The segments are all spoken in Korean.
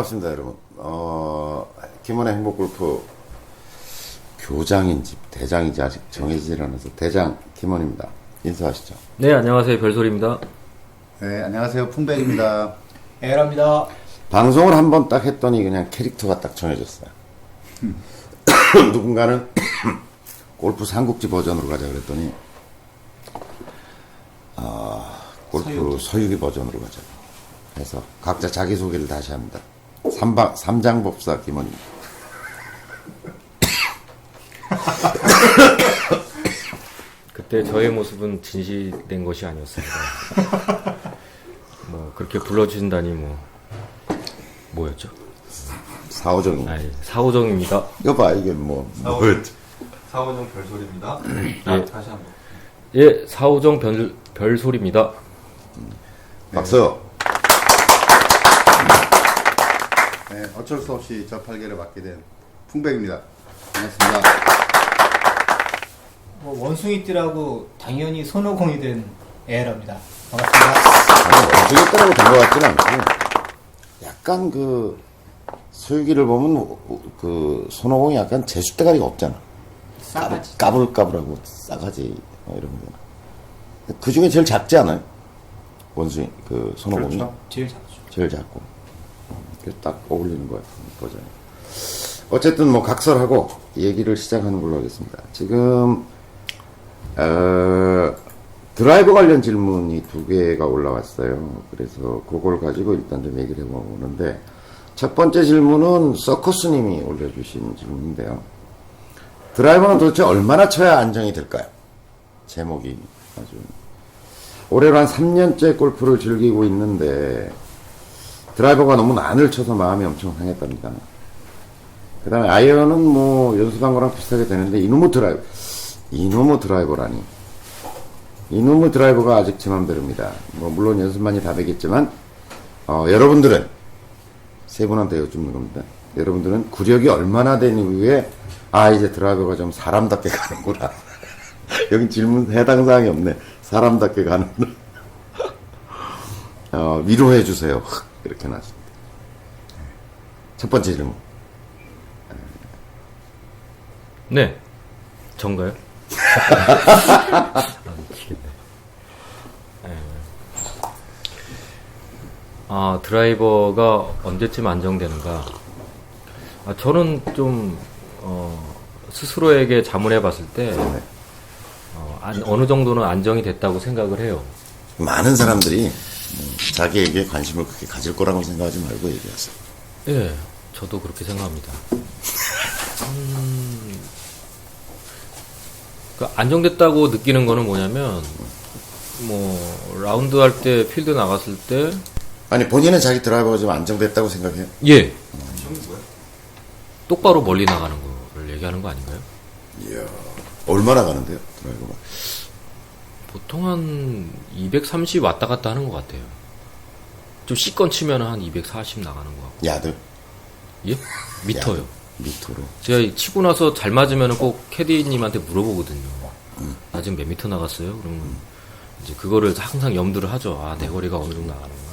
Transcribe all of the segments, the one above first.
반갑습니다, 여러분. 김원의 행복골프 교장인지 대장인지 아직 정해지질 않아서 대장 김원입니다. 인사하시죠. 네, 안녕하세요. 별소리입니다. 네, 안녕하세요. 풍백입니다. 에라입니다. 방송을 한번 딱 했더니 그냥 캐릭터가 딱 정해졌어요. 누군가는 골프 삼국지 버전으로 가자 그랬더니 골프 서유기 버전으로 가자. 그래서 각자 자기소개를 다시 합니다. 삼장법사 김원입니다. 그때 저의 모습은 진실된 것이 아니었습니다. 뭐 그렇게 불러주신다니 뭐였죠? 사오정입니다. 아니, 사오정입니다. 이거 봐, 이게 뭐였지? 사오정 별소리입니다. 예. 다시 한번. 예, 사오정 별소리입니다. 박수. 네, 어쩔 수 없이 저팔계를 맡게 된 풍백입니다. 반갑습니다. 원숭이띠라고 당연히 손오공이 된 에라입니다. 반갑습니다. 원숭이떼라고 된 것 같지는 않고 약간 그 소유기를 보면 그 손오공이 약간 제숫대가리가 없잖아. 싸가지. 까불까불하고 싸가지 이런 거. 그 중에 제일 작지 않아요? 원숭이 그 손오공이 그렇죠. 제일 작죠. 제일 작고 그래서 딱 어울리는 것 같은 버전. 어쨌든 뭐 각설하고 얘기를 시작하는 걸로 하겠습니다. 지금 드라이버 관련 질문이 2개가 올라왔어요. 그래서 그걸 가지고 일단 좀 얘기를 해보는데 첫 번째 질문은 서커스님이 올려주신 질문인데요. 드라이버는 도대체 얼마나 쳐야 안정이 될까요? 제목이 아주 올해로 한 3년째 골프를 즐기고 있는데 드라이버가 너무 난을 쳐서 마음이 엄청 상했답니다. 그 다음에 아이언은 뭐 연습한 거랑 비슷하게 되는데 이놈의 드라이버라니. 이놈의 드라이버가 아직 제 맘대로입니다. 뭐 물론 연습만이 다 되겠지만 여러분들은 세 분한테 여쭙는 겁니다. 여러분들은 구력이 얼마나 된 이후에 이제 드라이버가 좀 사람답게 가는구나. 여기 질문 해당 사항이 없네. 사람답게 가는구나. 위로해 주세요. 이렇게 나왔습니다. 첫 번째 질문. 네, 전가요? 미치겠네. 드라이버가 언제쯤 안정되는가? 저는 좀 스스로에게 자문해 봤을 때 어느 정도는 안정이 됐다고 생각을 해요. 많은 사람들이 자기에게 관심을 그렇게 가질 거라고 생각하지 말고 얘기하세요. 예, 저도 그렇게 생각합니다. 안정됐다고 느끼는 거는 뭐냐면, 라운드 할 때, 필드 나갔을 때, 아니 본인은 자기 드라이버가 좀 안정됐다고 생각해요? 예. 똑바로 멀리 나가는 거를 얘기하는 거 아닌가요? 이야, 얼마나 가는데요, 드라이버가? 보통 한 230 왔다 갔다 하는 것 같아요. 좀 C건 치면 한 240 나가는 거 같고. 야드? 예? 미터요. 미터로. 제가 치고 나서 잘 맞으면 꼭 캐디님한테 물어보거든요. 나 지금 몇 미터 나갔어요? 그러면 이제 그거를 항상 염두를 하죠. 내 거리가 어느 정도 나가는구나.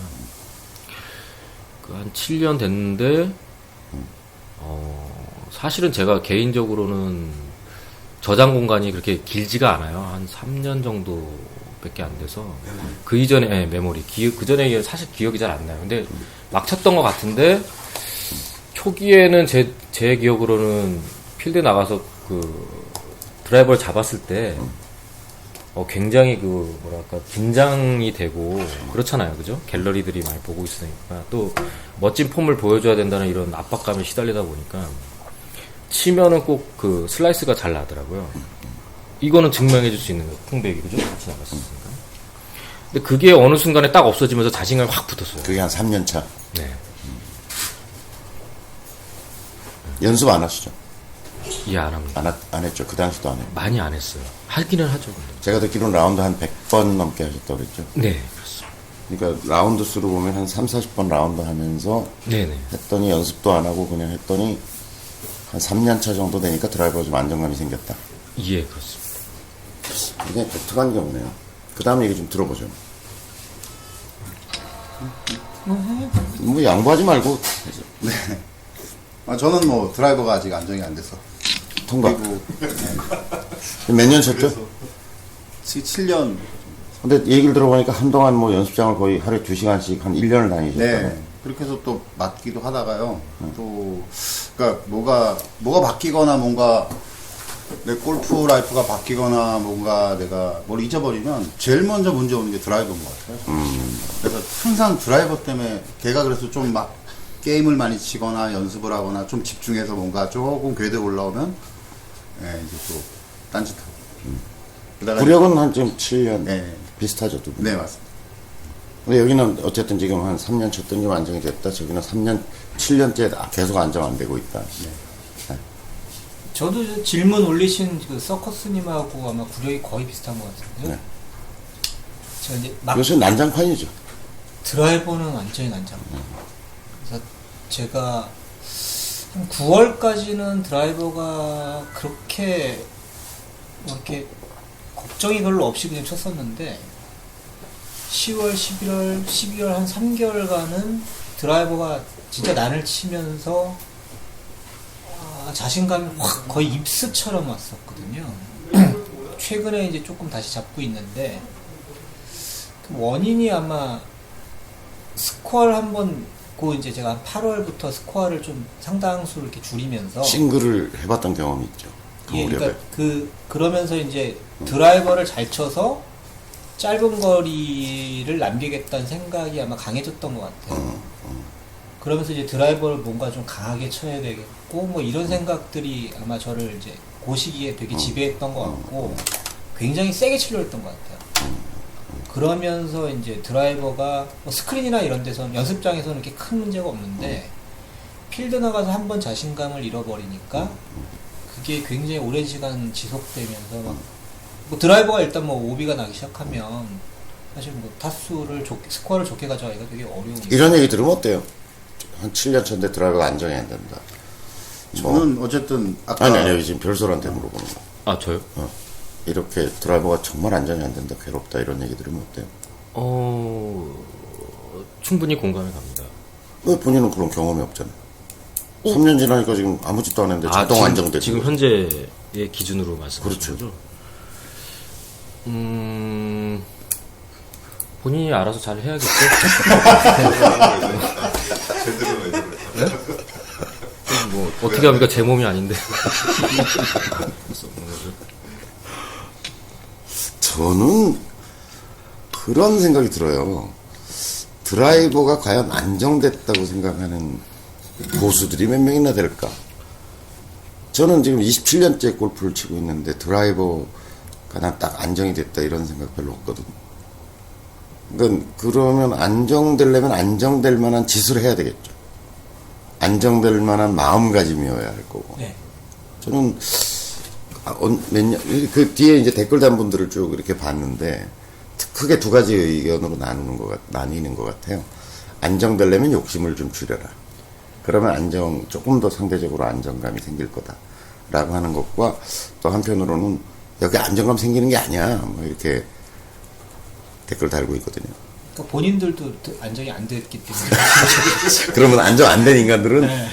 한 7년 됐는데, 사실은 제가 개인적으로는 저장 공간이 그렇게 길지가 않아요. 한 3년 정도밖에 안 돼서. 그 이전에, 메모리. 그 전에 사실 기억이 잘 안 나요. 근데 막 쳤던 것 같은데, 초기에는 제 기억으로는 필드 나가서 드라이버를 잡았을 때, 굉장히 긴장이 되고, 그렇잖아요. 그죠? 갤러리들이 많이 보고 있으니까. 또, 멋진 폼을 보여줘야 된다는 이런 압박감에 시달리다 보니까, 치면은 꼭 슬라이스가 잘 나더라고요. 이거는 증명해줄 수 있는 거예요. 풍백이. 그죠? 같이 나갔었으니까. 근데 그게 어느 순간에 딱 없어지면서 자신감이 확 붙었어요. 그게 한 3년 차. 네. 연습 안 하시죠? 이해 안 합니다. 안 했죠. 그 당시도 안 해요. 많이 안 했어요. 하기는 하죠, 근데. 제가 듣기로는 라운드 한 100번 넘게 하셨다고 그랬죠? 네, 그렇습니다. 그러니까 라운드 수로 보면 한 3, 40번 라운드 하면서 네네. 했더니 연습도 안 하고 그냥 했더니 한 3년 차 정도 되니까 드라이버가 좀 안정감이 생겼다. 예, 그렇습니다. 굉장히 독특한 경우네요. 그 다음 얘기 좀 들어보죠. 뭐 양보하지 말고 저는 뭐 드라이버가 아직 안정이 안 돼서. 통과. 그리고 몇 년 쳤죠? 7년. 근데 얘기를 들어보니까 한동안 뭐 연습장을 거의 하루에 2시간씩 한 1년을 다니셨잖아요. 네. 그렇게 해서 또 맞기도 하다가요. 또, 그러니까 뭐가 바뀌거나 뭔가 내 골프 라이프가 바뀌거나 뭔가 내가 뭘 잊어버리면 제일 먼저 문제 오는 게 드라이버인 것 같아요. 그래서 항상 드라이버 때문에 걔가 그래서 좀 막 게임을 많이 치거나 연습을 하거나 좀 집중해서 뭔가 조금 궤도에 올라오면 이제 또 딴짓하고. 게다가 구력은 한 지금 7년 네. 비슷하죠, 두 분. 네, 맞습니다. 근데 여기는 어쨌든 지금 한 3년 쳤더니 좀 안정이 됐다. 저기는 3년, 7년째 계속 안정 안 되고 있다. 저도 질문 올리신 그 서커스님하고 아마 구력이 거의 비슷한 것 같은데요. 네. 저 이제 막 요새 난장판이죠. 드라이버는 완전히 난장. 그래서 제가 한 9월까지는 드라이버가 그렇게 뭐 이렇게 걱정이 별로 없이 그냥 쳤었는데 10월, 11월, 12월 한 3개월간은 드라이버가 진짜 난을 치면서 자신감이 확 거의 입스처럼 왔었거든요. 최근에 이제 조금 다시 잡고 있는데 그 원인이 아마 스코어를 한번 이제 제가 8월부터 스코어를 좀 상당수 이렇게 줄이면서 싱글을 해봤던 경험이 있죠. 그 예, 무렵에. 그러니까 그러면서 이제 드라이버를 잘 쳐서 짧은 거리를 남기겠다는 생각이 아마 강해졌던 것 같아요. 그러면서 이제 드라이버를 뭔가 좀 강하게 쳐야 되겠고 뭐 이런 생각들이 아마 저를 이제 그 시기에 되게 지배했던 것 같고 굉장히 세게 치려 했던 것 같아요. 그러면서 이제 드라이버가 뭐 스크린이나 이런 데서 연습장에서는 이렇게 큰 문제가 없는데 필드 나가서 한번 자신감을 잃어버리니까 그게 굉장히 오랜 시간 지속되면서 막 뭐 드라이버가 일단 뭐 오비가 나기 시작하면 사실 뭐 타수를 스코어를 좋게 가져가기가 되게 어려운. 이런 얘기 들으면 어때요? 한 7년 쳤는데 드라이버가 안정이 안 된다. 저는 어쨌든 아까 아니, 지금 별소한테 물어보는 거. 아, 저요? 이렇게 드라이버가 정말 안정이 안 된다, 괴롭다, 이런 얘기 들으면 어때요? 충분히 공감이 갑니다. 왜 본인은 그런 경험이 없잖아요. 3년 지나니까 지금 아무 짓도 안 했는데 자동 안정되고. 지금 현재의 기준으로 말씀하시는 그렇죠. 거죠? 본인이 알아서 잘 해야겠죠? 네? 뭐 어떻게 합니까? 제 몸이 아닌데. 저는 그런 생각이 들어요. 드라이버가 과연 안정됐다고 생각하는 고수들이 몇 명이나 될까? 저는 지금 27년째 골프를 치고 있는데 드라이버가 난 딱 안정이 됐다 이런 생각 별로 없거든요. 그러니까 그러면 안정되려면 안정될 만한 짓을 해야 되겠죠. 안정될 만한 마음가짐이어야 할 거고. 네. 저는 몇 년, 그 뒤에 이제 댓글 단 분들을 쭉 이렇게 봤는데 크게 두 가지 의견으로 나뉘는 것 같아요. 안정되려면 욕심을 좀 줄여라. 그러면 조금 더 상대적으로 안정감이 생길 거다라고 하는 것과 또 한편으로는 여기 안정감 생기는 게 아니야. 뭐 이렇게 댓글 달고 있거든요. 그러니까 본인들도 안정이 안 됐기 때문에. 그러면 안정 안 된 인간들은 네.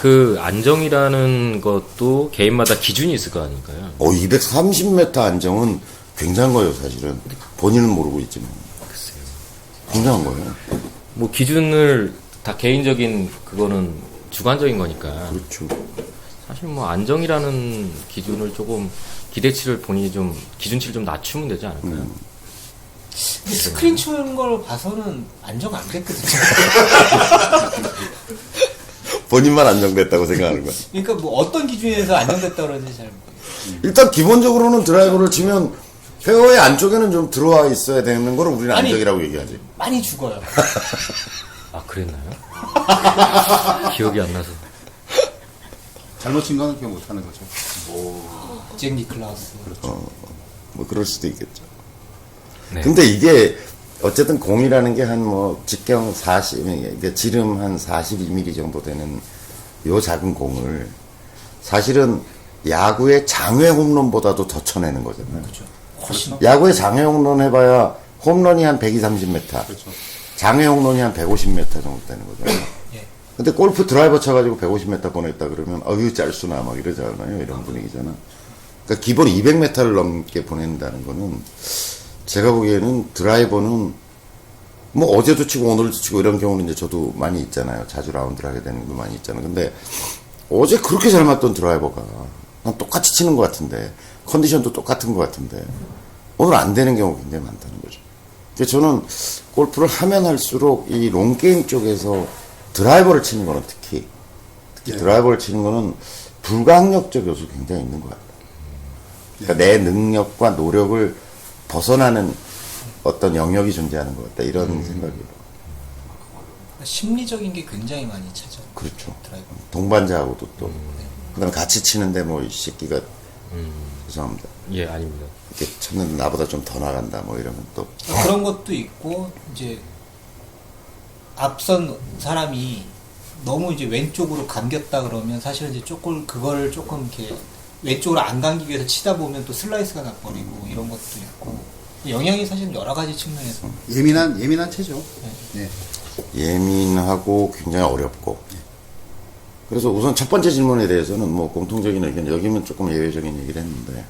그 안정이라는 것도 개인마다 기준이 있을 거 아닐까요? 230m 안정은 굉장한 거예요, 사실은. 본인은 모르고 있지만. 글쎄요. 굉장한 거예요. 뭐 기준을 다 개인적인 그거는 주관적인 거니까. 그렇죠. 사실 뭐 안정이라는 기준을 조금 기대치를 본인이 좀 기준치를 좀 낮추면 되지 않을까요? 근데 스크린 치는 걸 봐서는 안정 안 됐거든요. 본인만 안정됐다고 생각하는 거야. 그러니까 뭐 어떤 기준에서 안정됐다고 그러는지 잘 모르겠어요. 일단 기본적으로는 드라이버를 치면 페어웨이 안쪽에는 좀 들어와 있어야 되는 걸 우리는 아니, 안정이라고 얘기하지. 많이 죽어요. 아, 그랬나요? 기억이 안 나서. 잘못 친 거는 기억 못하는 거죠. 잭 니클라우스. 뭐 그럴 수도 있겠죠. 네. 근데 이게 어쨌든 공이라는 게 한 뭐 직경 40, 그러니까 지름 한 42mm 정도 되는 요 작은 공을 사실은 야구의 장외 홈런보다도 더 쳐내는 거잖아요. 그렇죠. 훨씬. 야구의 장외 홈런 해봐야 홈런이 한 120, 30m. 그렇죠. 장외 홈런이 한 150m 정도 되는 거잖아요. 근데 골프 드라이버 쳐가지고 150m 보냈다 그러면 어휴 짤수나 막 이러잖아요. 이런 분위기잖아. 그러니까 기본 200m를 넘게 보낸다는 거는 제가 보기에는 드라이버는 뭐 어제도 치고 오늘도 치고 이런 경우는 이제 저도 많이 있잖아요. 자주 라운드를 하게 되는 경우도 많이 있잖아요. 근데 어제 그렇게 잘 맞던 드라이버가 난 똑같이 치는 것 같은데 컨디션도 똑같은 것 같은데 오늘 안 되는 경우가 굉장히 많다는 거죠. 그래서 저는 골프를 하면 할수록 이 롱게임 쪽에서 드라이버를 치는 거는 특히 네. 드라이버를 치는 거는 불가항력적 요소 굉장히 있는 것 같아요. 그러니까 내 능력과 노력을 벗어나는 어떤 영역이 존재하는 것 같다. 이런 생각이에요. 심리적인 게 굉장히 많이 차죠. 그렇죠. 드라이버. 동반자하고도 또. 그 다음에 같이 치는데 뭐 이 새끼가 죄송합니다. 예, 아닙니다. 이렇게 쳤는데 나보다 좀 더 나간다. 뭐 이러면 또. 그런 것도 있고 이제 앞선 사람이 너무 이제 왼쪽으로 감겼다 그러면 사실은 이제 그걸 조금 이렇게 왼쪽으로 안 감기기 위해서 치다 보면 또 슬라이스가 나버리고 이런 것도 있고 영향이 사실 여러 가지 측면에서 예민한 체죠. 네. 예민하고 굉장히 어렵고. 그래서 우선 첫 번째 질문에 대해서는 뭐 공통적인 의견, 여기는 조금 예외적인 얘기를 했는데,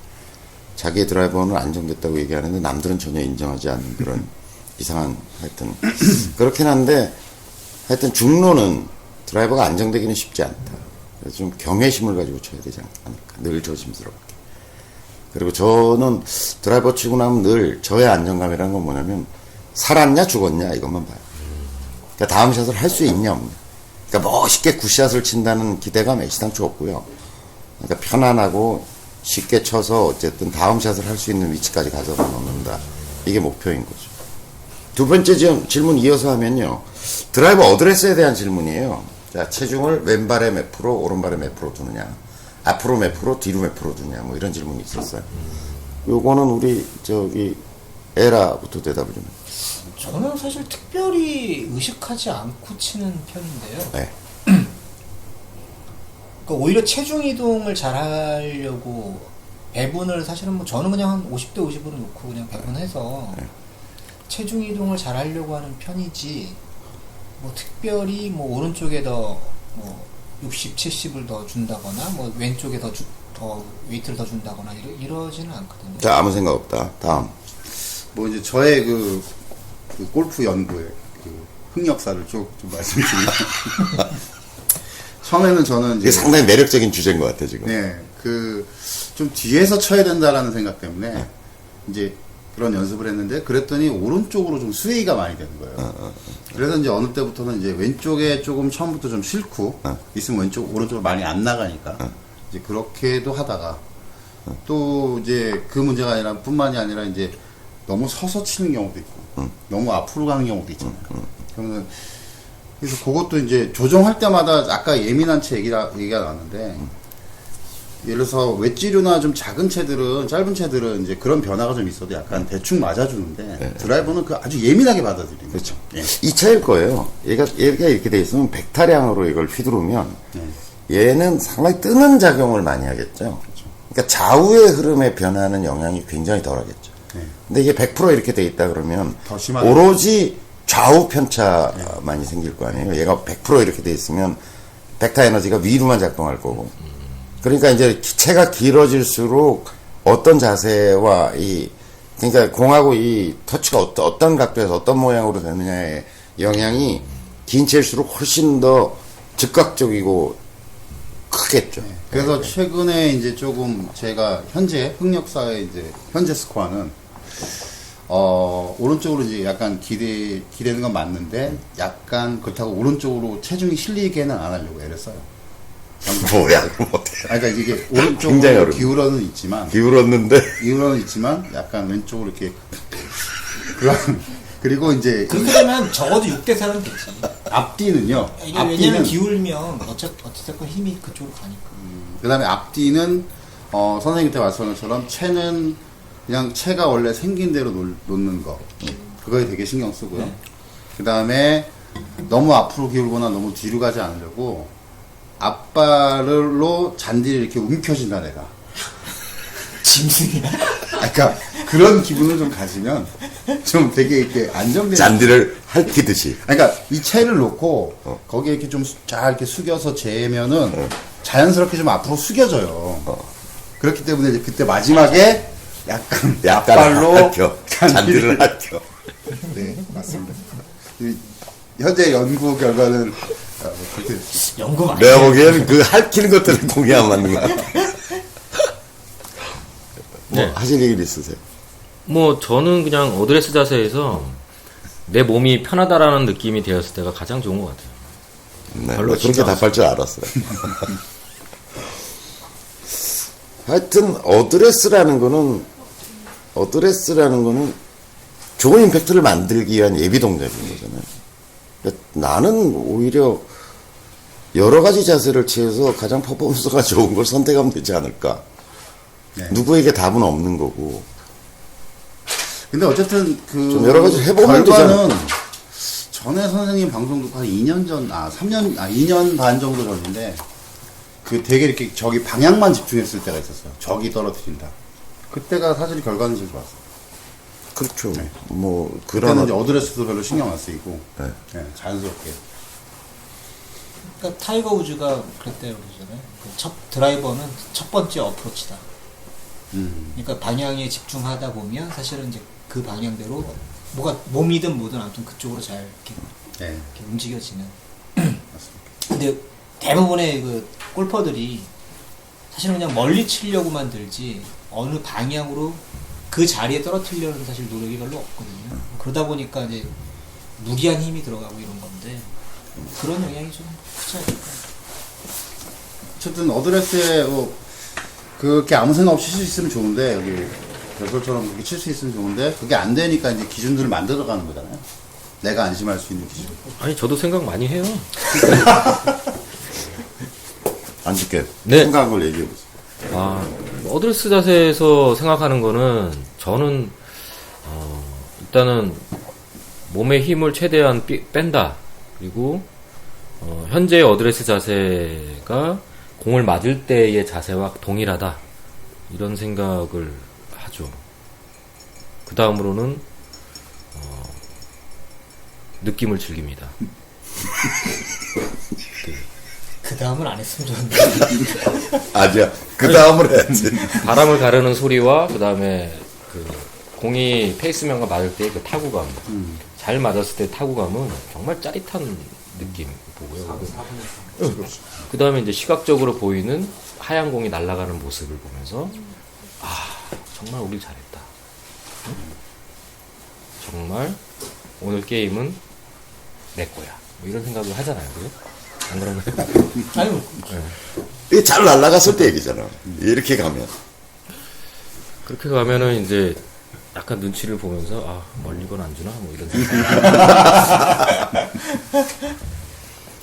자기의 드라이버는 안정됐다고 얘기하는데 남들은 전혀 인정하지 않는 그런 이상한, 하여튼, 그렇긴 한데, 하여튼 중로는 드라이버가 안정되기는 쉽지 않다. 그래서 좀 경외심을 가지고 쳐야 되지 않을까. 늘 조심스럽게. 그리고 저는 드라이버 치고 나면 늘 저의 안정감이라는 건 뭐냐면, 살았냐 죽었냐 이것만 봐요. 그러니까 다음 샷을 할 수 있냐 없냐. 그러니까 멋있게 굿샷을 친다는 기대감 애시당초 없고요. 그러니까 편안하고 쉽게 쳐서 어쨌든 다음 샷을 할 수 있는 위치까지 가져다 놓는다. 이게 목표인 거죠. 두 번째 질문 이어서 하면요. 드라이버 어드레스에 대한 질문이에요. 자, 체중을 왼발에 몇 프로, 오른발에 몇 프로 두느냐. 앞으로 몇 프로, 뒤로 몇 프로 두냐. 뭐 이런 질문이 있었어요. 요거는 우리 에라부터 대답을 좀 해요. 저는 사실 특별히 의식하지 않고 치는 편인데요. 네. 그러니까 오히려 체중 이동을 잘 하려고 배분을 사실은 뭐 저는 그냥 한 50대 50으로 놓고 그냥 배분해서 체중 이동을 잘 하려고 하는 편이지 뭐 특별히 뭐 오른쪽에 더 뭐 60, 70을 더 준다거나 뭐 왼쪽에 더 웨이트를 더 준다거나 이러지는 않거든요. 자, 아무 생각 없다. 다음. 뭐 이제 저의 그 골프 연구의 그 흑역사를 좀 말씀드리면 처음에는 저는 이게 이제 상당히 매력적인 주제인 것 같아, 지금. 네, 좀 뒤에서 쳐야 된다라는 생각 때문에 이제 그런 연습을 했는데 그랬더니 오른쪽으로 좀 스웨이가 많이 되는 거예요. 그래서 이제 어느 때부터는 이제 왼쪽에 조금 처음부터 좀 싫고 있으면 오른쪽으로 많이 안 나가니까 이제 그렇게도 하다가 또 이제 그 문제가 뿐만이 아니라 이제 너무 서서 치는 경우도 있고 너무 앞으로 가는 경우도 있잖아요. 그러면 그래서 그것도 이제 조정할 때마다 아까 예민한 채 얘기가 나왔는데 예를 들어서 웨지류나 좀 작은 채들은 짧은 채들은 이제 그런 변화가 좀 있어도 약간 대충 맞아주는데 드라이버는 그 아주 예민하게 받아들이는 그렇죠. 예. 이 차일 거예요. 얘가 이렇게 돼 있으면 백타량으로 이걸 휘두르면 얘는 상당히 뜨는 작용을 많이 하겠죠. 그러니까 좌우의 흐름의 변화는 영향이 굉장히 덜 하겠죠. 근데 이게 100% 이렇게 돼 있다 그러면 더 심하게. 오로지 좌우 편차만이 생길 거 아니에요. 얘가 100% 이렇게 돼 있으면 벡터 에너지가 위로만 작동할 거고. 그러니까 이제 채가 길어질수록 어떤 자세와 그러니까 공하고 이 터치가 어떤 각도에서 어떤 모양으로 되느냐의 영향이 긴 채일수록 훨씬 더 즉각적이고 크겠죠. 그래서 최근에 이제 조금 제가 현재 흑역사의 이제 현재 스코어는 오른쪽으로 이제 약간 기대는 건 맞는데 약간 그렇다고 오른쪽으로 체중이 실리게는 안 하려고 애를 써요. 뭐야, 그럼 어떻게. 그러니까 이게 굉장히 오른쪽으로 어려워. 기울어는 기울었는데. 있지만 약간 왼쪽으로 이렇게 그리고 이제 그렇게 되면 적어도 6대4는 되지. 앞뒤는요. 이게 왜냐면 기울면 어쨌든 힘이 그쪽으로 가니까. 그 다음에 앞뒤는 선생님한테 말씀한 것처럼 채는 그냥 채가 원래 생긴 대로 놓는 거 그거에 되게 신경 쓰고요. 그 다음에 너무 앞으로 기울거나 너무 뒤로 가지 않으려고 앞발로 잔디를 이렇게 움켜쥔다 내가. 짐승이야? 그러니까 그런 기분을 좀 가지면 좀 되게 이렇게 안정된. 잔디를 핥히듯이. 그러니까 이 채를 놓고 거기에 이렇게 좀 잘 이렇게 숙여서 재면은 자연스럽게 좀 앞으로 숙여져요. 그렇기 때문에 이제 그때 마지막에 약간 앞발로 핥혀. 잔디를 핥혀. 네, 맞습니다. 현재 연구 결과는 그렇게 됐습니다. 연구 많이 내가 보기에는 그 핥히는 것들은 공이 안 맞는 것 같아. 뭐 네. 하실 얘기 있으세요? 뭐 저는 그냥 어드레스 자세에서 내 몸이 편하다라는 느낌이 되었을 때가 가장 좋은 것 같아요. 네, 별로 그렇게 신경 안 답할 줄 알았어요. 하여튼 어드레스라는 거는 좋은 임팩트를 만들기 위한 예비 동작인 거잖아요. 그러니까 나는 오히려 여러 가지 자세를 취해서 가장 퍼포먼스가 좋은 걸 선택하면 되지 않을까. 네. 누구에게 답은 없는 거고. 근데 어쨌든 그 좀 여러 가지 해보면 결과는 전에 선생님 방송 듣고 한 2년 전, 2년 반 정도 전인데 그 되게 이렇게 저기 방향만 집중했을 때가 있었어요. 저기 떨어뜨린다. 그때가 사실 결과는 제일 좋았어요. 그렇죠. 네. 뭐 그때는 그런 이제 어드레스도 별로 신경 안 쓰이고 네. 네, 자연스럽게. 그러니까 타이거 우즈가 그랬대요 그러잖아요. 첫 드라이버는 첫 번째 어프로치다. 그러니까 방향에 집중하다 보면 사실은 이제 그 방향대로 뭐가 몸이든 뭐든 아무튼 그쪽으로 잘 네. 이렇게 움직여지는. 맞습니다. 근데 대부분의 그 골퍼들이 사실은 그냥 멀리 치려고만 들지 어느 방향으로 그 자리에 떨어뜨리려는 사실 노력이 별로 없거든요. 그러다 보니까 이제 무리한 힘이 들어가고 이런 건데 그런 영향이 좀 크지 않을까. 어쨌든 어드레스에 뭐 그렇게 아무 생각 없이 칠 수 있으면 좋은데 여기 별설처럼 그렇게 칠 수 있으면 좋은데 그게 안 되니까 이제 기준들을 만들어가는 거잖아요. 내가 안심할 수 있는 기준. 아니 저도 생각 많이 해요. 안 줄게. 네. 생각한 걸 얘기해 보세요. 어드레스 자세에서 생각하는 거는 저는 일단은 몸의 힘을 최대한 뺀다. 그리고 현재의 어드레스 자세가 공을 맞을 때의 자세와 동일하다. 이런 생각을 하죠. 그 다음으로는 느낌을 즐깁니다. 그 다음은 안 했으면 좋은데. 아니야. 그 다음을 해야지. 바람을 가르는 소리와 그 다음에 그 공이 페이스면과 맞을 때 그 타구감, 잘 맞았을 때 타구감은 정말 짜릿한 느낌 보고요. 그 다음에 이제 시각적으로 보이는 하얀 공이 날아가는 모습을 보면서 정말 우리 잘했다. 응? 정말 오늘 게임은 내 거야. 뭐 이런 생각을 하잖아요. 그죠? 안 그런가요? 아유, 이게 잘 날아갔을 때 얘기잖아. 이렇게 가면. 그렇게 가면은 이제 약간 눈치를 보면서 멀리 건 안 주나 뭐 이런 생각.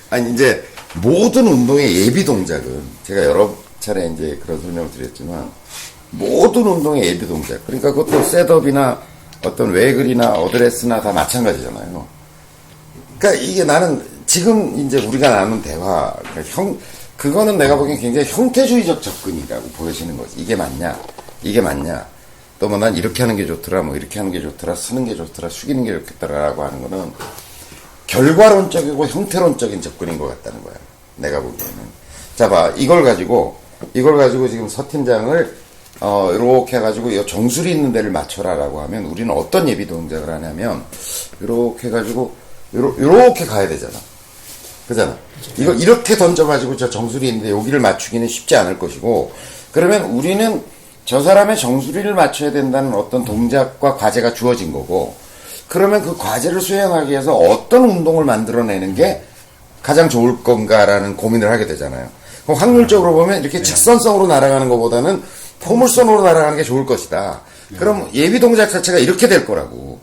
아니 이제 모든 운동의 예비 동작은 제가 여러 차례 이제 그런 설명을 드렸지만 모든 운동의 예비 동작. 그러니까 그것도 셋업이나 어떤 웨글이나 어드레스나 다 마찬가지잖아요. 그러니까 이게 나는 지금 이제 우리가 나눈 대화, 그러니까 그거는 내가 보기엔 굉장히 형태주의적 접근이라고 보여지는 거지. 이게 맞냐? 이게 맞냐? 또 뭐 난 이렇게 하는 게 좋더라, 뭐 이렇게 하는 게 좋더라, 쓰는 게 좋더라, 숙이는 게 좋겠더라라고 하는 거는 결과론적이고 형태론적인 접근인 것 같다는 거야. 내가 보기에는. 자, 봐. 이걸 가지고 지금 서 팀장을, 이렇게 해가지고, 이 정수리 있는 데를 맞춰라라고 하면 우리는 어떤 예비 동작을 하냐면, 이렇게 해가지고, 요렇게 가야 되잖아. 그잖아. 이거 이렇게 던져가지고 저 정수리 있는데 여기를 맞추기는 쉽지 않을 것이고, 그러면 우리는 저 사람의 정수리를 맞춰야 된다는 어떤 동작과 과제가 주어진 거고, 그러면 그 과제를 수행하기 위해서 어떤 운동을 만들어내는 게 가장 좋을 건가라는 고민을 하게 되잖아요. 그럼 확률적으로 보면 이렇게 직선성으로 날아가는 것보다는 포물선으로 날아가는 게 좋을 것이다. 그럼 예비 동작 자체가 이렇게 될 거라고.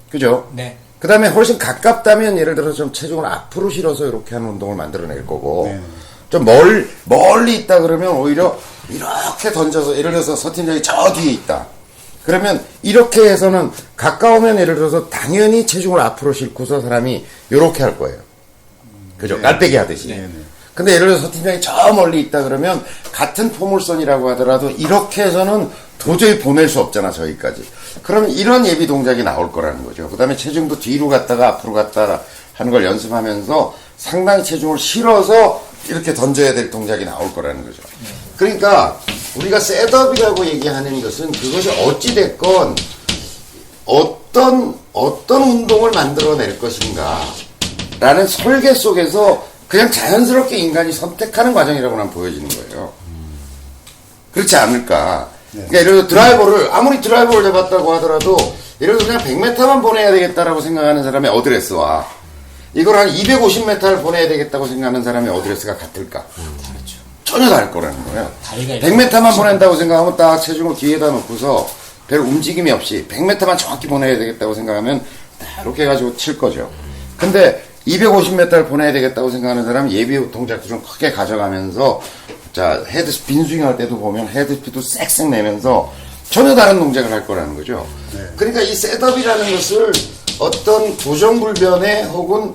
그죠? 네. 그 다음에 훨씬 가깝다면 예를 들어서 좀 체중을 앞으로 실어서 이렇게 하는 운동을 만들어낼 거고, 네. 좀 멀리 있다 그러면 오히려 이렇게 던져서, 예를 들어서 서팀장이 저 뒤에 있다. 그러면 이렇게 해서는 가까우면 예를 들어서 당연히 체중을 앞으로 싣고서 사람이 이렇게 할 거예요. 그죠? 네. 깔때기 하듯이. 네, 네. 근데 예를 들어서 서팀장이 저 멀리 있다 그러면 같은 포물선이라고 하더라도 이렇게 해서는 도저히 보낼 수 없잖아, 저기까지. 그러면 이런 예비 동작이 나올 거라는 거죠. 그 다음에 체중도 뒤로 갔다가 앞으로 갔다가 하는 걸 연습하면서 상당히 체중을 실어서 이렇게 던져야 될 동작이 나올 거라는 거죠. 그러니까 우리가 셋업이라고 얘기하는 것은 그것이 어찌됐건 어떤 운동을 만들어낼 것인가 라는 설계 속에서 그냥 자연스럽게 인간이 선택하는 과정이라고 난 보여지는 거예요. 그렇지 않을까. 그러니까 예를 들어 드라이버를, 아무리 드라이버를 잡았다고 하더라도 예를 들어 그냥 100m만 보내야 되겠다라고 생각하는 사람의 어드레스와 이걸 한 250m를 보내야 되겠다고 생각하는 사람의 어드레스가 같을까? 다르죠. 전혀 다를 거라는 거예요. 다리가 100m만 보낸다고 생각하면 딱 체중을 뒤에다 놓고서 별 움직임이 없이 100m만 정확히 보내야 되겠다고 생각하면 딱 이렇게 해가지고 칠 거죠. 근데 250m를 보내야 되겠다고 생각하는 사람은 예비 동작도 좀 크게 가져가면서 자, 빈스윙 할 때도 보면 헤드스피드 쌩쌩 내면서 전혀 다른 동작을 할 거라는 거죠. 그러니까 이 셋업이라는 것을 어떤 고정불변의 혹은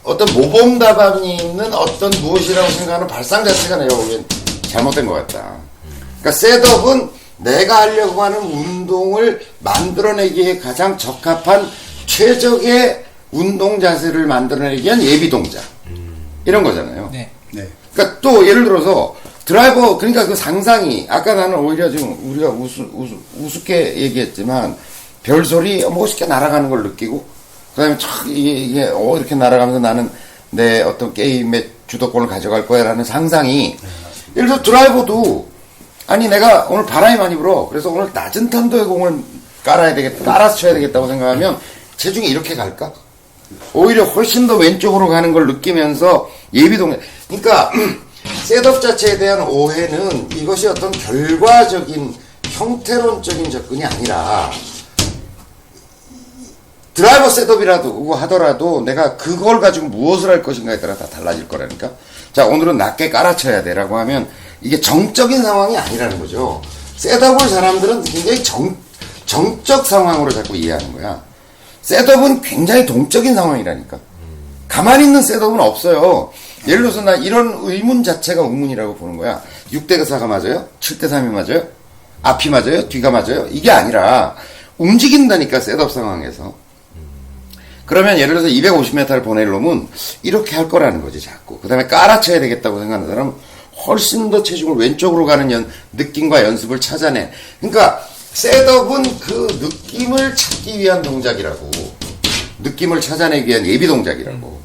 어떤 모범 답안이 있는 어떤 무엇이라고 생각하는 발상 자체가 내가 보기엔 잘못된 것 같다. 그러니까 셋업은 내가 하려고 하는 운동을 만들어내기에 가장 적합한 최적의 운동 자세를 만들어내기 위한 예비 동작. 이런 거잖아요. 네. 네. 그러니까 또 예를 들어서 드라이버, 그러니까 그 상상이, 아까 나는 오히려 지금 우리가 우습게 얘기했지만 별소리 멋있게 날아가는 걸 느끼고 그 다음에 이게 이렇게 날아가면서 나는 내 어떤 게임의 주도권을 가져갈 거야 라는 상상이 예를 들어 드라이버도 아니 내가 오늘 바람이 많이 불어 그래서 오늘 낮은 탄도의 공을 깔아서 쳐야 되겠다고 생각하면 체중이 이렇게 갈까? 오히려 훨씬 더 왼쪽으로 가는 걸 느끼면서 예비동작. 그러니까 셋업 자체에 대한 오해는 이것이 어떤 결과적인 형태론적인 접근이 아니라 드라이버 셋업이라도 하더라도 내가 그걸 가지고 무엇을 할 것인가에 따라 다 달라질 거라니까. 자, 오늘은 낮게 깔아쳐야 돼라고 하면 이게 정적인 상황이 아니라는 거죠. 셋업을 사람들은 굉장히 정적 상황으로 자꾸 이해하는 거야. 셋업은 굉장히 동적인 상황이라니까. 가만히 있는 셋업은 없어요. 예를 들어서 나 이런 의문 자체가 의문이라고 보는 거야. 6대 4가 맞아요? 7대 3이 맞아요? 앞이 맞아요? 뒤가 맞아요? 이게 아니라 움직인다니까 셋업 상황에서. 그러면 예를 들어서 250m를 보낼 놈은 이렇게 할 거라는 거지 자꾸. 그 다음에 깔아쳐야 되겠다고 생각하는 사람은 훨씬 더 체중을 왼쪽으로 가는 느낌과 연습을 찾아내. 그러니까 셋업은 그 느낌을 찾기 위한 동작이라고. 느낌을 찾아내기 위한 예비 동작이라고.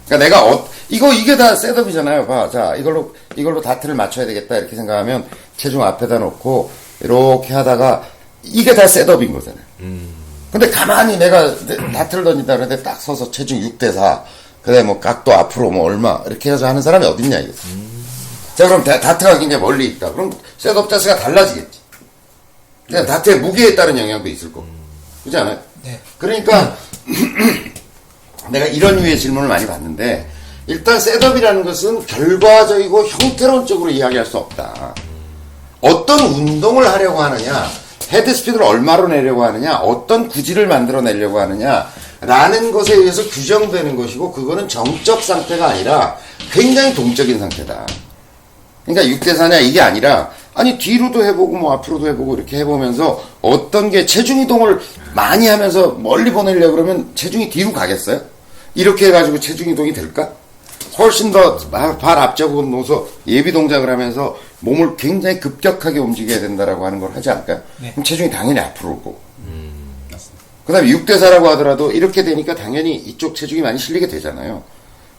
그러니까 내가 이게 다 셋업이잖아요. 봐. 자, 이걸로 다트를 맞춰야 되겠다 이렇게 생각하면 체중 앞에다 놓고 이렇게 하다가 이게 다 셋업인 거잖아요. 근데 가만히 내가 다트를 던진다 그러는데 딱 서서 체중 6대 4. 그다음에 뭐 각도 앞으로 뭐 얼마 이렇게 해서 하는 사람이 어딨냐 이게. 자, 그럼 다트가 굉장히 멀리 있다. 그럼 셋업 자세가 달라지겠지. 그냥 다트의 무게에 따른 영향도 있을 거고. 그렇지 않아요? 네. 그러니까 내가 이런 류의 질문을 많이 받는데 일단 셋업이라는 것은 결과적이고 형태론적으로 이야기할 수 없다. 어떤 운동을 하려고 하느냐, 헤드스피드를 얼마로 내려고 하느냐, 어떤 구질을 만들어내려고 하느냐 라는 것에 의해서 규정되는 것이고 그거는 정적 상태가 아니라 굉장히 동적인 상태다. 그러니까 6대 4냐 이게 아니라 아니 뒤로도 해보고 뭐 앞으로도 해보고 이렇게 해보면서 어떤 게 체중 이동을 많이 하면서 멀리 보내려고 그러면 체중이 뒤로 가겠어요? 이렇게 해가지고 체중 이동이 될까? 훨씬 더 발 앞쪽으로 놓아서 예비 동작을 하면서 몸을 굉장히 급격하게 움직여야 된다라고 하는 걸 하지 않을까요? 네. 그럼 체중이 당연히 앞으로 오고. 그 다음에 6대 4라고 하더라도 이렇게 되니까 당연히 이쪽 체중이 많이 실리게 되잖아요.